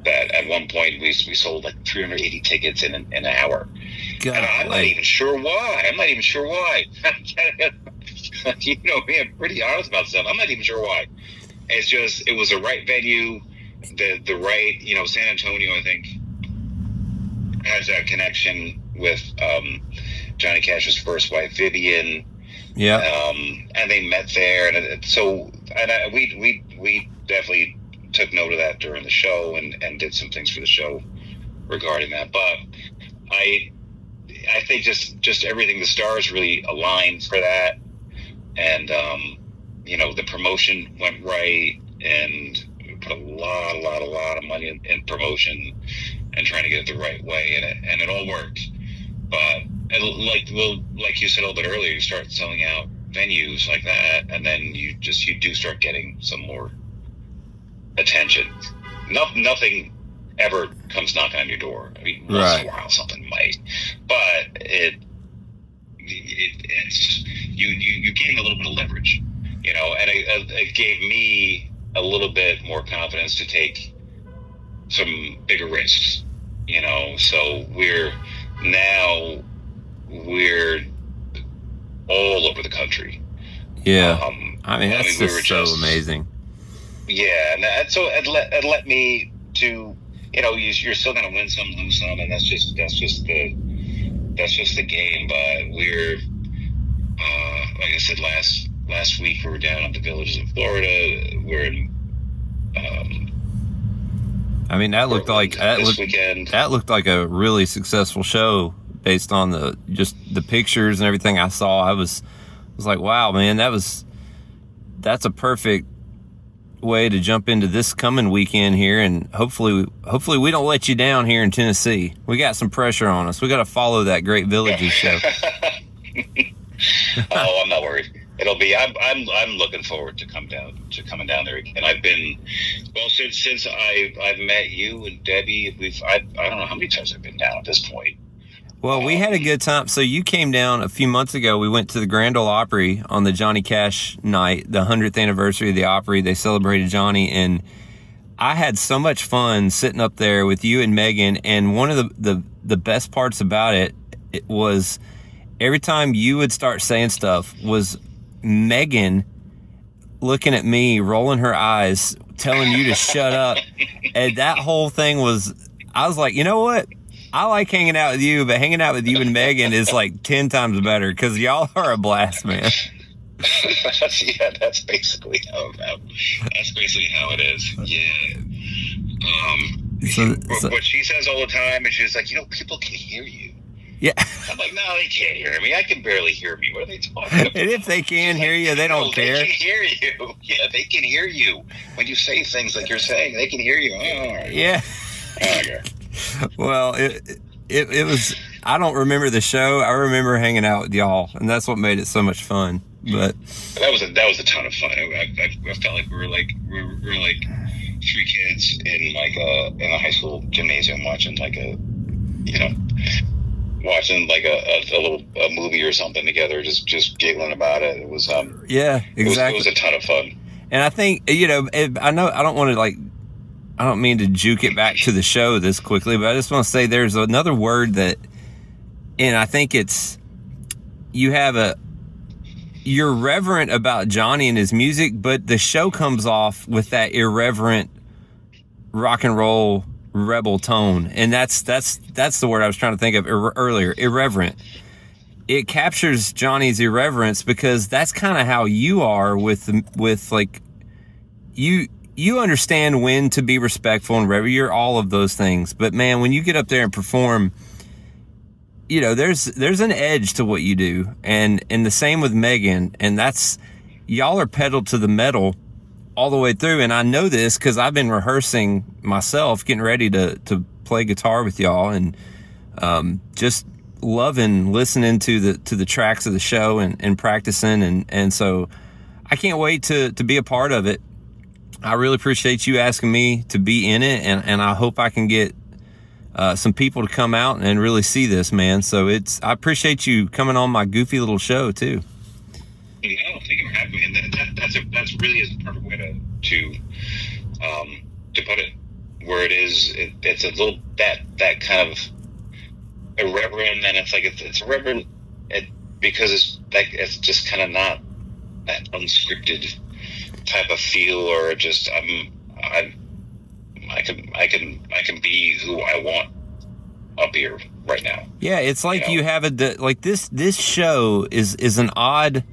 Speaker 2: That at one point we sold like 380 tickets in an hour. God, and I'm not even sure why. You know me, I'm pretty honest about stuff. I'm not even sure why. It's just, it was the right venue, the right, San Antonio, I think, has that connection with Johnny Cash's first wife, Vivian.
Speaker 1: Yeah.
Speaker 2: And they met there, and we definitely took note of that during the show and did some things for the show regarding that. But I think just everything, the stars really aligned for that, and the promotion went right, and we put a lot of money in promotion and trying to get it the right way, and it all worked. But like you said a little bit earlier, you start selling out venues like that, and then you do start getting some more attention. Nothing ever comes knocking on your door. I mean, once in a while something might, but it's you gain a little bit of leverage, and it gave me a little bit more confidence to take some bigger risks, So we're all over the country.
Speaker 1: Yeah, that's just so amazing.
Speaker 2: Yeah, and so it let me to, you're still gonna win some, lose some, and that's just the game. But we're, like I said last week, we were down at the Villages in Florida. We're in.
Speaker 1: That looked
Speaker 2: weekend.
Speaker 1: That looked like a really successful show based on the pictures and everything I saw. I was like, wow, man, that's a perfect way to jump into this coming weekend here, and hopefully we don't let you down here in Tennessee. We got some pressure on us. We got to follow that Great Villages show.
Speaker 2: Oh, I'm not worried. It'll be. I'm looking forward to coming down there again. I've been since I've met you and Debbie. I don't know how many times I've been down at this point.
Speaker 1: Well, we had a good time. So you came down a few months ago. We went to the Grand Ole Opry on the Johnny Cash night, the 100th anniversary of the Opry. They celebrated Johnny, and I had so much fun sitting up there with you and Megan. And one of the best parts about it was every time you would start saying stuff was Megan looking at me, rolling her eyes, telling you to shut up. And that whole thing I was like, you know what? I like hanging out with you, but hanging out with you and Megan is like 10 times better because y'all are a blast, man.
Speaker 2: That's basically how it is. Yeah. What she says all the time, and she's like, people can hear you.
Speaker 1: Yeah.
Speaker 2: I'm like, no, they can't hear me. I can barely hear me. What are they talking about?
Speaker 1: And if they can hear you, they don't care.
Speaker 2: They can hear you. Yeah, they can hear you. When you say things like you're saying, they can hear you. Oh, all right.
Speaker 1: Yeah.
Speaker 2: Okay.
Speaker 1: Well, it was, I don't remember the show. I remember hanging out with y'all, and that's what made it so much fun. But
Speaker 2: that was a ton of fun. I felt like we were like three kids in a high school gymnasium watching a movie or something together, just giggling about it. It was
Speaker 1: yeah, exactly.
Speaker 2: It was a ton of fun.
Speaker 1: And I think I know I don't want to I don't mean to juke it back to the show this quickly, but I just want to say there's another word that, and I think you're reverent about Johnny and his music, but the show comes off with that irreverent rock and roll rebel tone. And that's the word I was trying to think of earlier, irreverent. It captures Johnny's irreverence because that's kind of how you are with like, you understand when to be respectful and reverent. You're all of those things. But man, when you get up there and perform, there's an edge to what you do. And the same with Megan. And y'all are pedal to the metal all the way through. And I know this because I've been rehearsing myself, getting ready to play guitar with y'all, and just loving listening to the tracks of the show and practicing. And so I can't wait to be a part of it. I really appreciate you asking me to be in it, and I hope I can get some people to come out and really see this, man. So I appreciate you coming on my goofy little show too.
Speaker 2: Thank you for having me. And that's really is the perfect way to put it. Where it is, it's a little that kind of irreverent, and it's irreverent because it's just kind of not that unscripted type of feel, or just I can be who I want up here right now.
Speaker 1: Yeah, it's like you have this show is an odd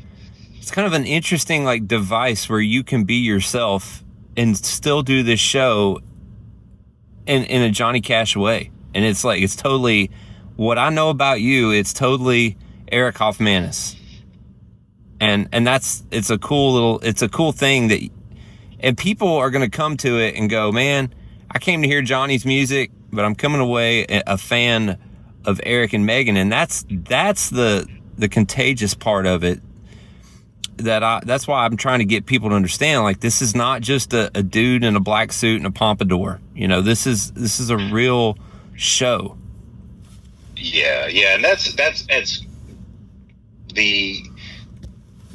Speaker 1: It's kind of an interesting like device where you can be yourself and still do this show in a Johnny Cash way. And it's like, it's totally what I know about you. It's totally Eric Hofmanis. And it's a cool thing that, and people are going to come to it and go, man, I came to hear Johnny's music, but I'm coming away a fan of Eric and Megan. And that's the contagious part of it. That's why I'm trying to get people to understand, like, this is not just a dude in a black suit and a pompadour. You know, this is a real show.
Speaker 2: Yeah. And that's we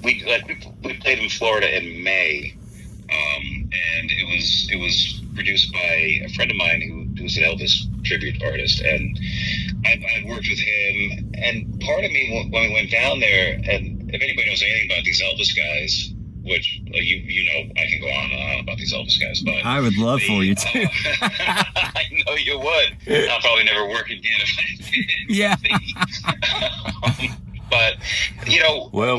Speaker 2: played in Florida in May, and it was produced by a friend of mine who's an Elvis tribute artist, and I worked with him. And part of me, when we went down there, and if anybody knows anything about these Elvis guys, which you know, I can go on and on about these Elvis guys, but
Speaker 1: I would love for you to.
Speaker 2: I know you would. I'll probably never work again if I did.
Speaker 1: Yeah.
Speaker 2: But you know,
Speaker 1: well.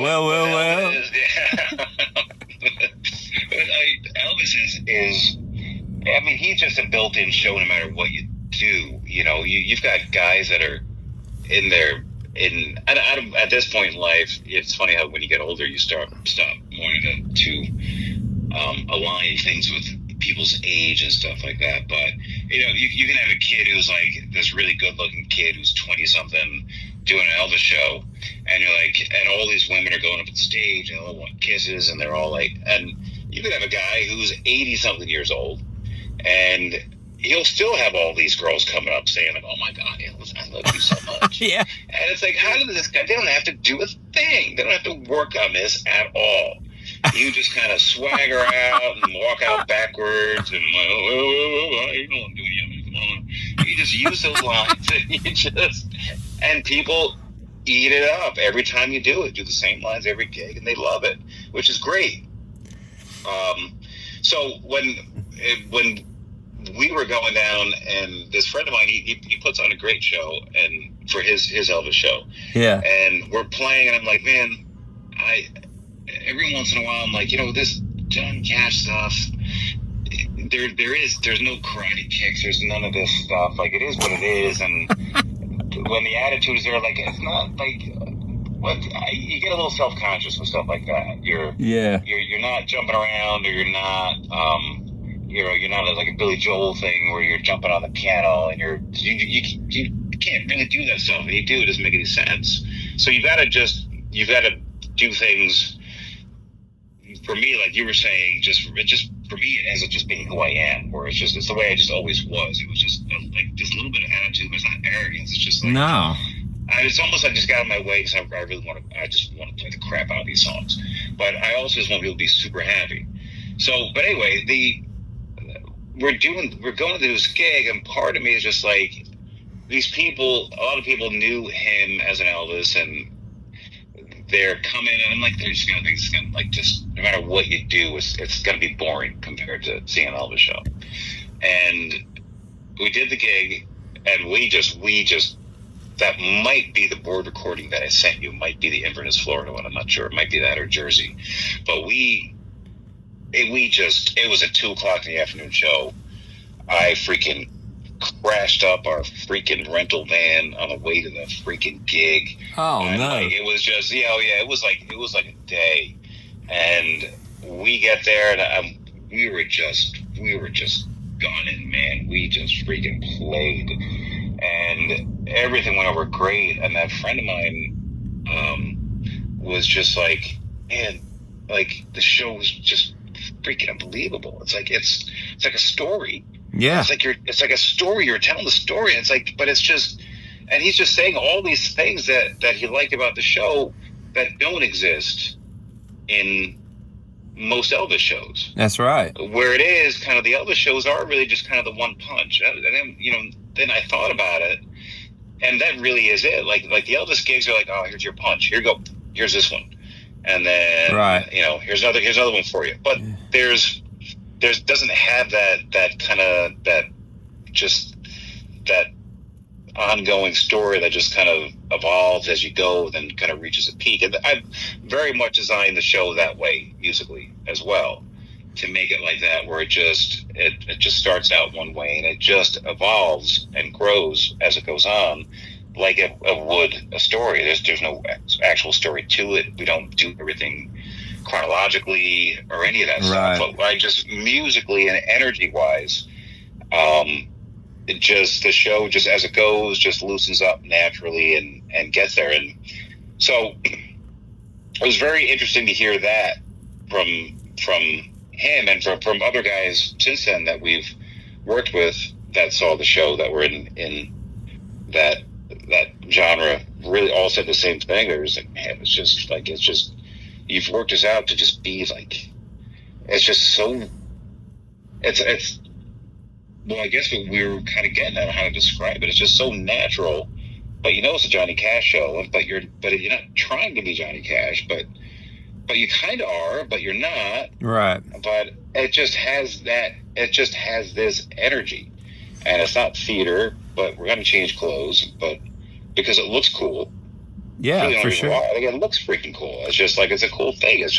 Speaker 2: Elvis is. I mean, he's just a built-in show no matter what you do. You know, you've got guys that are in there. At this point in life, it's funny how when you get older, you stop wanting to align things with people's age and stuff like that. But you know, you can have a kid who's like this really good-looking kid who's 20-something doing an Elvis show, and you're like, and all these women are going up on stage and they all want kisses, and they're all like, and you could have a guy who's 80-something years old, and he'll still have all these girls coming up saying like, "Oh my God, Elvis, I love you so much."
Speaker 1: Yeah.
Speaker 2: And it's like, how did this guy? They don't have to do a thing. They don't have to work on this at all. You just kind of swagger out and walk out backwards and like, oh, you know what I'm doing, yeah, come on. You just use those lines and people eat it up every time you do it. Do the same lines every gig, and they love it, which is great. So when we were going down, and this friend of mine, he puts on a great show, and for his Elvis show. Yeah. And we're playing, and I'm like, man, every once in a while, I'm like, you know, this John Cash stuff, there's no karate kicks, there's none of this stuff. Like, it is what it is, and when the attitude is there, like, it's not like, you get a little self-conscious with stuff like that. You're not jumping around, or you're not, you're not like a Billy Joel thing where you're jumping on the piano and you can't really do that stuff. If you do, it doesn't make any sense. So you've got to do things. For me, like you were saying, just for me, it ends up just being who I am, where it's the way I just always was. It was just like this little bit of attitude, but it's not arrogance. It's just like,
Speaker 1: no.
Speaker 2: It's almost like I just got out of my way because I just want to play the crap out of these songs. But I also just want people to be super happy. So, but anyway, we're going to do this gig, and part of me is just like, these people, a lot of people knew him as an Elvis, and they're coming, and I'm like, they're just going to think it's going to, like, just no matter what you do, it's going to be boring compared to seeing an Elvis show. And we did the gig, and we just that might be the board recording that I sent you, might be the Inverness, Florida one. I'm not sure. It might be that or Jersey. But it was a 2:00 in the afternoon show. I freaking crashed up our freaking rental van on the way to the freaking gig.
Speaker 1: Oh, no.
Speaker 2: Like, it was just, it was like a day. And we get there, and we were just gunning, man. We just freaking played. And everything went over great. And that friend of mine was just like, man, like, the show was just freaking unbelievable. It's like a story. Yeah. It's like a story. You're telling the story. And it's like, but it's just, and he's just saying all these things that he liked about the show that don't exist in most Elvis shows. That's right. Where it is kind of, the Elvis shows are really just kind of the one punch. And then, then I thought about it, and that really is it. Like the Elvis gigs are like, oh, here's your punch. Here you go. Here's this one. And then, here's another one for you. But there's doesn't have that kind of, that ongoing story that just kind of evolves as you go, then kind of reaches a peak. And I've very much designed the show that way musically as well, to make it like that, where it just starts out one way and it just evolves and grows as it goes on, like it would a story. There's no actual story to it. We don't do everything chronologically or any of that stuff. But I just musically and energy wise, the show just as it goes just loosens up naturally and gets there. And so it was very interesting to hear that from him and from other guys since then that we've worked with that saw the show, that were in that genre, really all said the same thing. There was like, man, it's just you've worked us out to just be like, it's just so, it's well, I guess what we were kind of getting at, how to describe it. It's just so natural, but it's a Johnny Cash show, but you're not trying to be Johnny Cash, but you kind of are, but you're not.
Speaker 1: Right.
Speaker 2: But it just has that. It just has this energy, and it's not theater, but we're going to change clothes, but because it looks cool.
Speaker 1: Yeah, really for sure.
Speaker 2: I think it looks freaking cool. It's just like, it's a cool thing. It's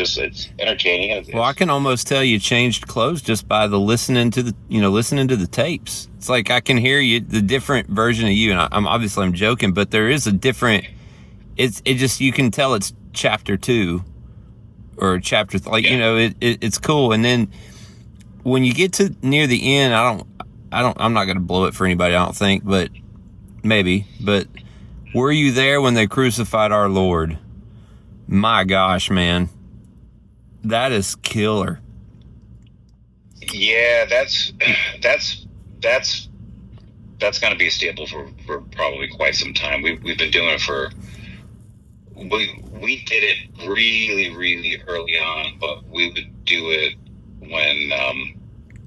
Speaker 2: entertaining.
Speaker 1: Well, I can almost tell you changed clothes just by the listening to the tapes. It's like I can hear the different version of you, and I'm joking, but there is a different. You can tell it's chapter 2 or chapter it's cool. And then when you get to near the end, I'm not going to blow it for anybody, I don't think, but maybe, but. Were you there when they crucified our Lord? My gosh, man. That is killer.
Speaker 2: Yeah, that's going to be a staple for probably quite some time. We've been doing it we did it really, really early on, but we would do it when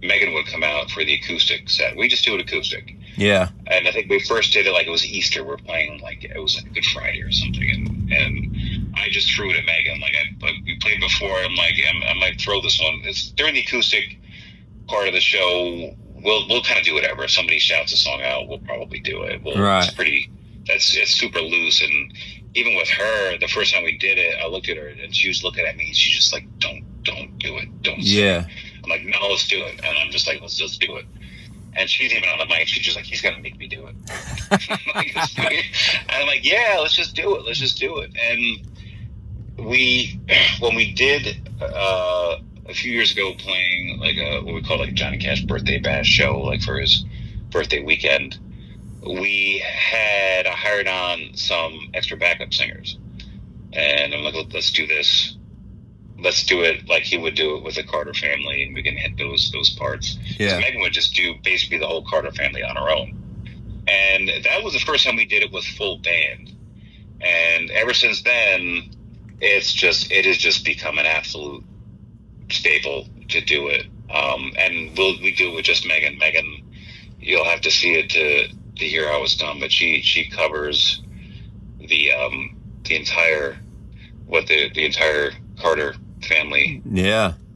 Speaker 2: Megan would come out for the acoustic set. We just do it acoustic.
Speaker 1: Yeah.
Speaker 2: And I think we first did it like it was Easter. We're playing like it was like a Good Friday or something. And I just threw it at Megan. Like we played before. I'm like, I might throw this one. It's during the acoustic part of the show. We'll kind of do whatever. If somebody shouts a song out, we'll probably do it.
Speaker 1: Right.
Speaker 2: It's super loose. And even with her, the first time we did it, I looked at her and she was looking at me. She's just like, don't do it. Don't.
Speaker 1: Yeah.
Speaker 2: I'm like, no, let's do it. And I'm just like, let's just do it. And she's even on the mic. She's just like, he's going to make me do it. And I'm like, yeah, let's just do it. Let's just do it. And when we did a few years ago playing like what we call like a Johnny Cash birthday bash show, like for his birthday weekend, we had hired on some extra backup singers. And I'm like, let's do this. Let's do it like he would do it with the Carter family, and we can hit those parts.
Speaker 1: Yeah.
Speaker 2: So Megan would just do basically the whole Carter family on her own. And that was the first time we did it with full band. And ever since then, it has just become an absolute staple to do it. And we do it with just Megan. Megan, you'll have to see it to hear how it's done, but she covers the entire Carter family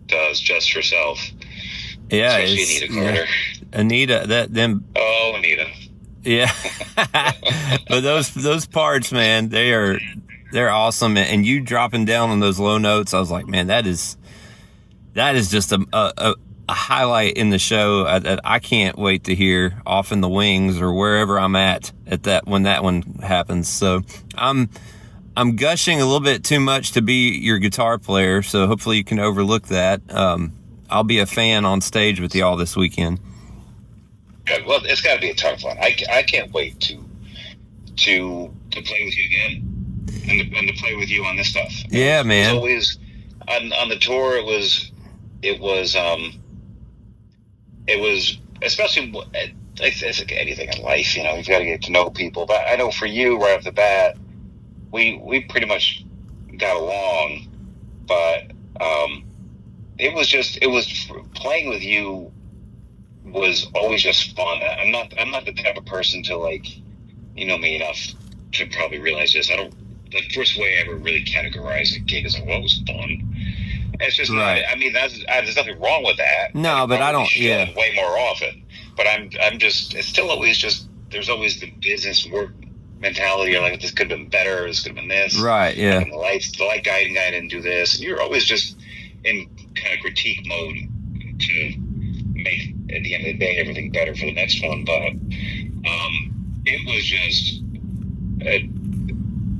Speaker 2: does just herself.
Speaker 1: Yeah,
Speaker 2: especially Anita Carter.
Speaker 1: Anita,
Speaker 2: Oh, Anita.
Speaker 1: Yeah. But those parts, man, they're awesome. And you dropping down on those low notes, I was like, man, that is just a highlight in the show that I can't wait to hear off in the wings or wherever I'm at that when that one happens. So I'm gushing a little bit too much to be your guitar player, so hopefully you can overlook that. I'll be a fan on stage with y'all this weekend.
Speaker 2: Well, it's got to be a ton of fun. I can't wait to play with you again and to play with you on this stuff.
Speaker 1: Yeah, man.
Speaker 2: It was always on the tour. It was especially it's like anything in life. You've got to get to know people. But I know for you, right off the bat, we pretty much got along, but it was playing with you was always just fun. I'm not the type of person to you know me enough to probably realize this. The first way I ever really categorize a gig is like, well, it was fun. It's just
Speaker 1: right.
Speaker 2: not, I mean, there's nothing wrong with that.
Speaker 1: No, but I don't. Yeah,
Speaker 2: way more often. But I'm just. It's still always just there's always the business work mentality. You're like, this could have been better. This could have been this.
Speaker 1: Right. Yeah.
Speaker 2: And the light guiding guy didn't do this. And you're always just in kind of critique mode to make, at the end of the day, everything better for the next one. But it was just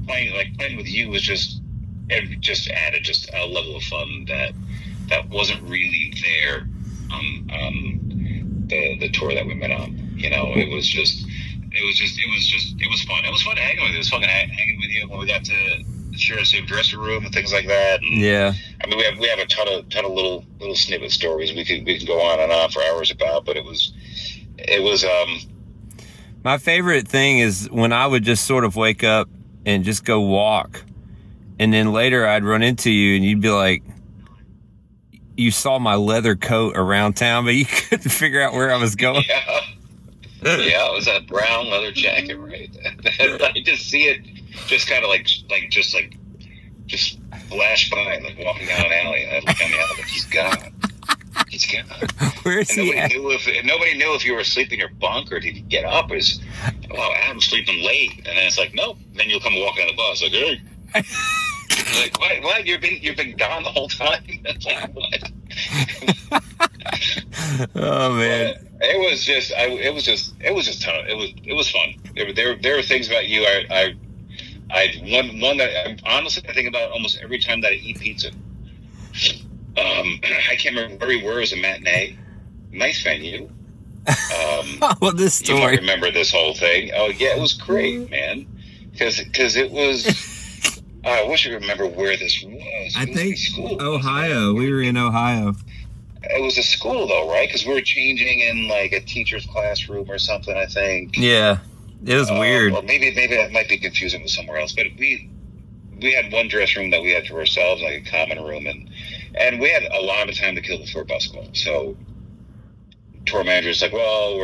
Speaker 2: playing with you was just added just a level of fun that wasn't really there on the tour that we went on. You know, it was fun. It was fun hanging with you. It was fun hanging with you when we got to share the same dressing room and things like that. And,
Speaker 1: yeah.
Speaker 2: I mean, we have a ton of little snippet stories we can go on and on for hours about. But it was.
Speaker 1: My favorite thing is when I would just sort of wake up and just go walk, and then later I'd run into you and you'd be like, you saw my leather coat around town, but you couldn't figure out where I was going.
Speaker 2: Yeah. Yeah, it was that brown leather jacket, right? I just see it, just kind of just flash by, like walking down an alley. I look down the alley, like he's gone. He's gone.
Speaker 1: Where's he at?
Speaker 2: Nobody knew if you were asleep in your bunk or did you get up. It was, wow, Adam's sleeping late, and then it's like, nope. Then you'll come walking on the bus, like, hey. Like, what? You've been gone the whole time. It's like, what?
Speaker 1: Oh man.
Speaker 2: But it was just ton. It was fun. There were things about you. One that honestly I think about almost every time that I eat pizza. I can't remember where we were as a matinee. Nice venue.
Speaker 1: Well, this story.
Speaker 2: You might remember this whole thing. Oh yeah, it was great, man. Because it was. I wish I remember where this was.
Speaker 1: I think Ohio. We were in Ohio.
Speaker 2: It was a school, though, right? Because we were changing in, like, a teacher's classroom or something, I think.
Speaker 1: Yeah. It was weird.
Speaker 2: Or maybe I might be confusing with somewhere else. But we had one dress room that we had to ourselves, like a common room. And we had a lot of time to kill before bus call. So tour manager's like, well,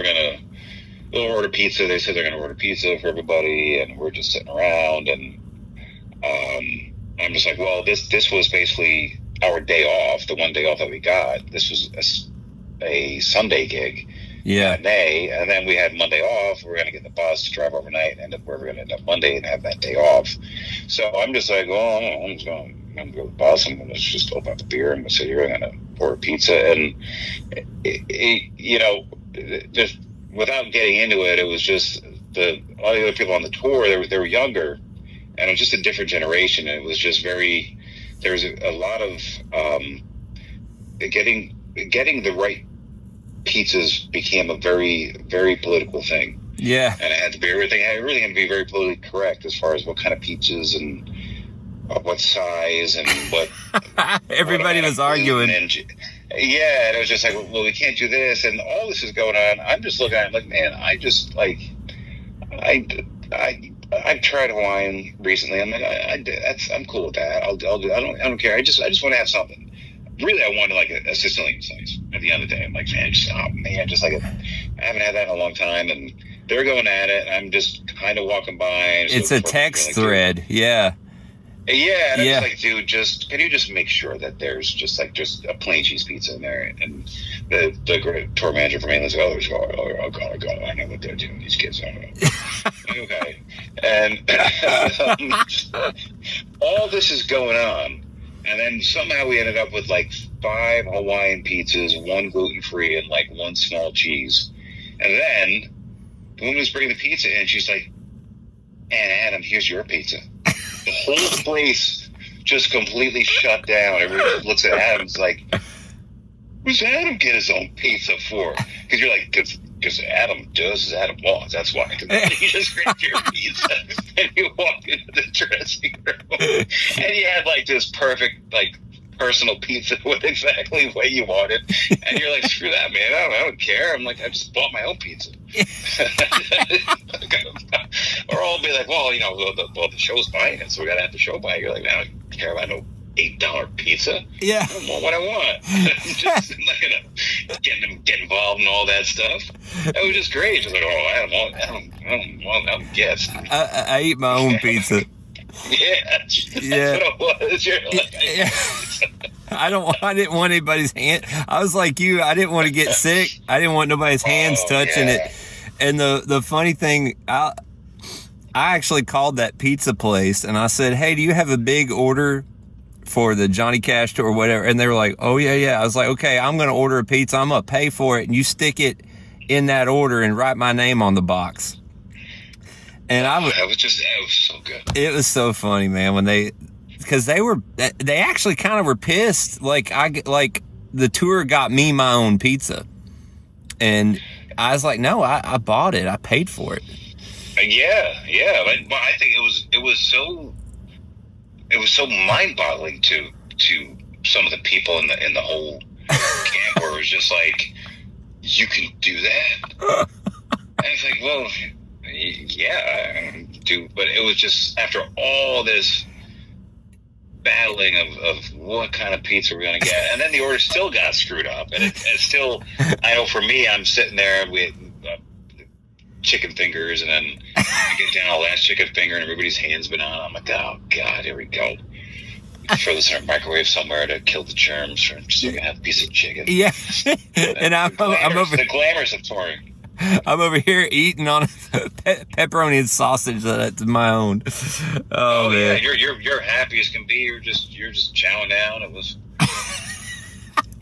Speaker 2: we'll order pizza. They said they're going to order pizza for everybody. And we're just sitting around. And I'm just like, well, this was basically our day off, the one day off that we got. This was a Sunday gig.
Speaker 1: Yeah.
Speaker 2: Matinee, and then we had Monday off. We're going to get the bus to drive overnight and end up where we're going to end up Monday and have that day off. So I'm just like, well, I'm just going to go to the bus. I'm going to just open up a beer. I'm going to sit here. I'm going to order pizza. And, just without getting into it, it was just all the other people on the tour, they were younger. And it was just a different generation. And it was just there was a lot of getting the right pizzas became a very, very political thing.
Speaker 1: Yeah.
Speaker 2: And it had to be everything had to be very politically correct as far as what kind of pizzas and what size and what.
Speaker 1: Everybody was arguing.
Speaker 2: And it was just like, well, we can't do this. And all this is going on. I'm just looking at it like, man, I've tried Hawaiian recently. I'm like, I'm cool with that. I'll do. I don't care. I just want to have something. Really, I wanted like a Sicilian slice. At the end of the day, I'm like, man, I haven't had that in a long time. And they're going at it. And I'm just kind of walking by. And
Speaker 1: it's a text thread. Yeah.
Speaker 2: Yeah, and I was like, dude, can you just make sure that there's just a plain cheese pizza in there? And the great tour manager from England's like, oh god, I know what they're doing. These kids, I don't know. Okay, and all this is going on, and then somehow we ended up with like 5 Hawaiian pizzas, 1 gluten-free, and like 1 small cheese. And then the woman was bringing the pizza in, she's like, and Adam, here's your pizza. The whole place just completely shut down. Everybody looks at Adam. It's like, who's Adam get his own pizza for? Because you're like, because Adam does as Adam wants. That's why. You just grab your pizza and you walk into the dressing room, and you had like this perfect like personal pizza with exactly what you wanted, and you're like, screw that, man. I don't care. I'm like, I just bought my own pizza. Or I'll be like, well, the show's buying it, so we gotta have the show buy it. You're like, I don't care about no $8 pizza.
Speaker 1: Yeah,
Speaker 2: I want what I want. Just I'm not gonna get involved in all that stuff. It was just great. Just like, I don't guess.
Speaker 1: I eat my own pizza.
Speaker 2: Yeah, that's what it was. You're like,
Speaker 1: I didn't want anybody's hand. I was like you. I didn't want to get sick. I didn't want nobody's hands touching it. And the funny thing, I actually called that pizza place and I said, hey, do you have a big order for the Johnny Cash tour or whatever? And they were like, oh, yeah. I was like, okay, I'm going to order a pizza. I'm going to pay for it. And you stick it in that order and write my name on the box. And
Speaker 2: that was so good.
Speaker 1: It was so funny, man, because they actually kind of were pissed. Like the tour got me my own pizza. And I was like, no, I bought it. I paid for it.
Speaker 2: Yeah. But I think it was so mind-boggling to some of the people in the whole camp where it was just like, you can do that? And it's like, well, yeah, I do. But it was just after all this battling of what kind of pizza we're going to get. And then the order still got screwed up. And it's still, I know for me, I'm sitting there with chicken fingers, and then I get down a last chicken finger and everybody's hand's been on. I'm like, oh, God, here we go. Throw this in our microwave somewhere to kill the germs so we can have a piece of chicken.
Speaker 1: Yeah. And I'm over
Speaker 2: the glamours of touring.
Speaker 1: I'm over here eating on pepperoni and sausage that's my own. Oh man,
Speaker 2: yeah, you're happy as can be. You're just chowing down. It was,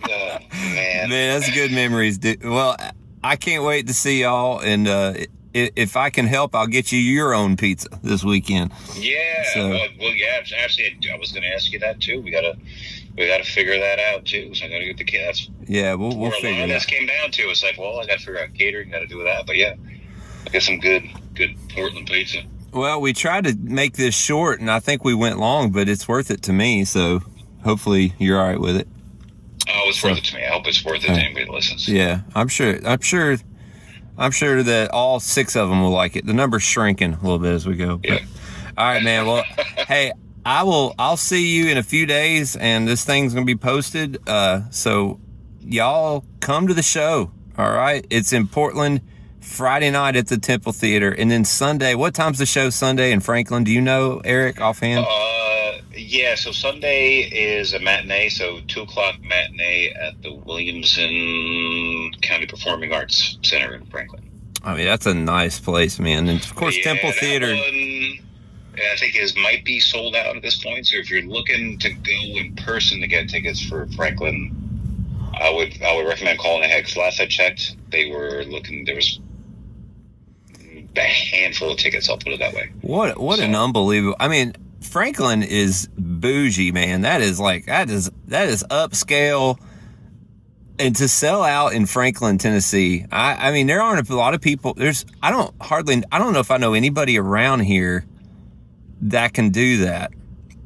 Speaker 2: man,
Speaker 1: that's good memories, dude. Well, I can't wait to see y'all, and if I can help, I'll get you your own pizza this weekend.
Speaker 2: Yeah, well, yeah. Actually, I was going to ask you that too. We gotta figure that out too. So I gotta get the kids.
Speaker 1: Yeah, we'll figure it out.
Speaker 2: This came down to it's like, well, I gotta figure out catering, gotta do that. But yeah, I get some good Portland pizza.
Speaker 1: Well, we tried to make this short, and I think we went long, but it's worth it to me. So hopefully you're all right with it.
Speaker 2: Oh, it's worth it to me. I hope it's worth it to anybody that listens.
Speaker 1: Yeah, I'm sure that all 6 of them will like it. The number's shrinking a little bit as we go.
Speaker 2: Yeah.
Speaker 1: But, all right, man. Well, hey, I'll see you in a few days, and this thing's gonna be posted. So y'all come to the show. All right, it's in Portland, Friday night at the Temple Theater, and then Sunday. What time's the show Sunday in Franklin? Do you know, Eric, offhand?
Speaker 2: Yeah, so Sunday is a matinee, so 2:00 matinee at the Williamson County Performing Arts Center in Franklin.
Speaker 1: I mean, that's a nice place, man. And of course, Temple Theater.
Speaker 2: I think might be sold out at this point. So if you're looking to go in person to get tickets for Franklin, I would recommend calling ahead. Because last I checked, they were looking. There was a handful of tickets. I'll put it that way.
Speaker 1: What an unbelievable! I mean, Franklin is bougie, man. That is upscale. And to sell out in Franklin, Tennessee, I mean, there aren't a lot of people. I don't know if I know anybody around here that can do that,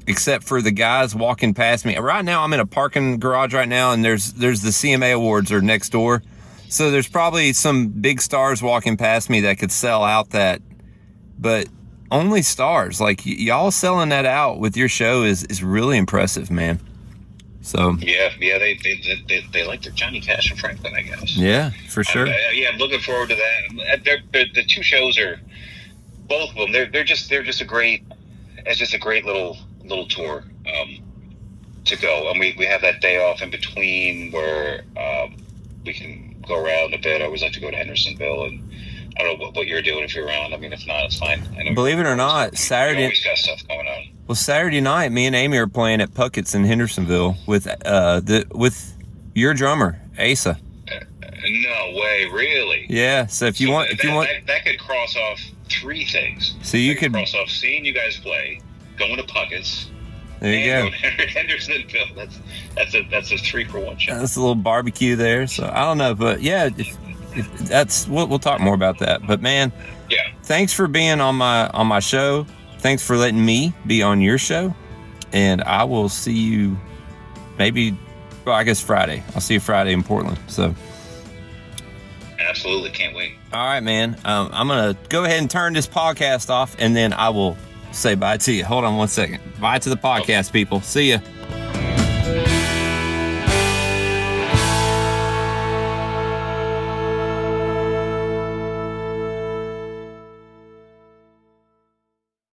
Speaker 1: except for the guys walking past me. Right now, I'm in a parking garage right now, and there's the CMA Awards are next door. So there's probably some big stars walking past me that could sell out that, but only stars. Like y'all selling that out with your show is really impressive, man. So
Speaker 2: yeah, they like their Johnny Cash and Franklin, I guess.
Speaker 1: Yeah, for sure.
Speaker 2: I'm looking forward to that. The 2 shows are both of them. They're just a great. It's just a great little tour to go, and we have that day off in between where we can go around a bit. I always like to go to Hendersonville, and I don't know what you're doing if you're around. I mean, if not, it's fine.
Speaker 1: Believe it or not, Saturday.
Speaker 2: You always got stuff going on.
Speaker 1: Well, Saturday night, me and Amy are playing at Puckett's in Hendersonville with your drummer, Asa.
Speaker 2: No way, really?
Speaker 1: Yeah. So if you want,
Speaker 2: that could cross off 3 things.
Speaker 1: So you could
Speaker 2: cross off seeing you guys play, going to Puckett's.
Speaker 1: There you go.
Speaker 2: Hendersonville. That's a 3-for-1 show.
Speaker 1: That's a little barbecue there. So I don't know, but yeah, if that's we'll talk more about that. But man,
Speaker 2: yeah.
Speaker 1: Thanks for being on my show. Thanks for letting me be on your show, and I will see you I guess Friday. I'll see you Friday in Portland. So.
Speaker 2: Absolutely, can't wait.
Speaker 1: All right, man. I'm going to go ahead and turn this podcast off, and then I will say bye to you. Hold on one second. Bye to the podcast, people. See ya.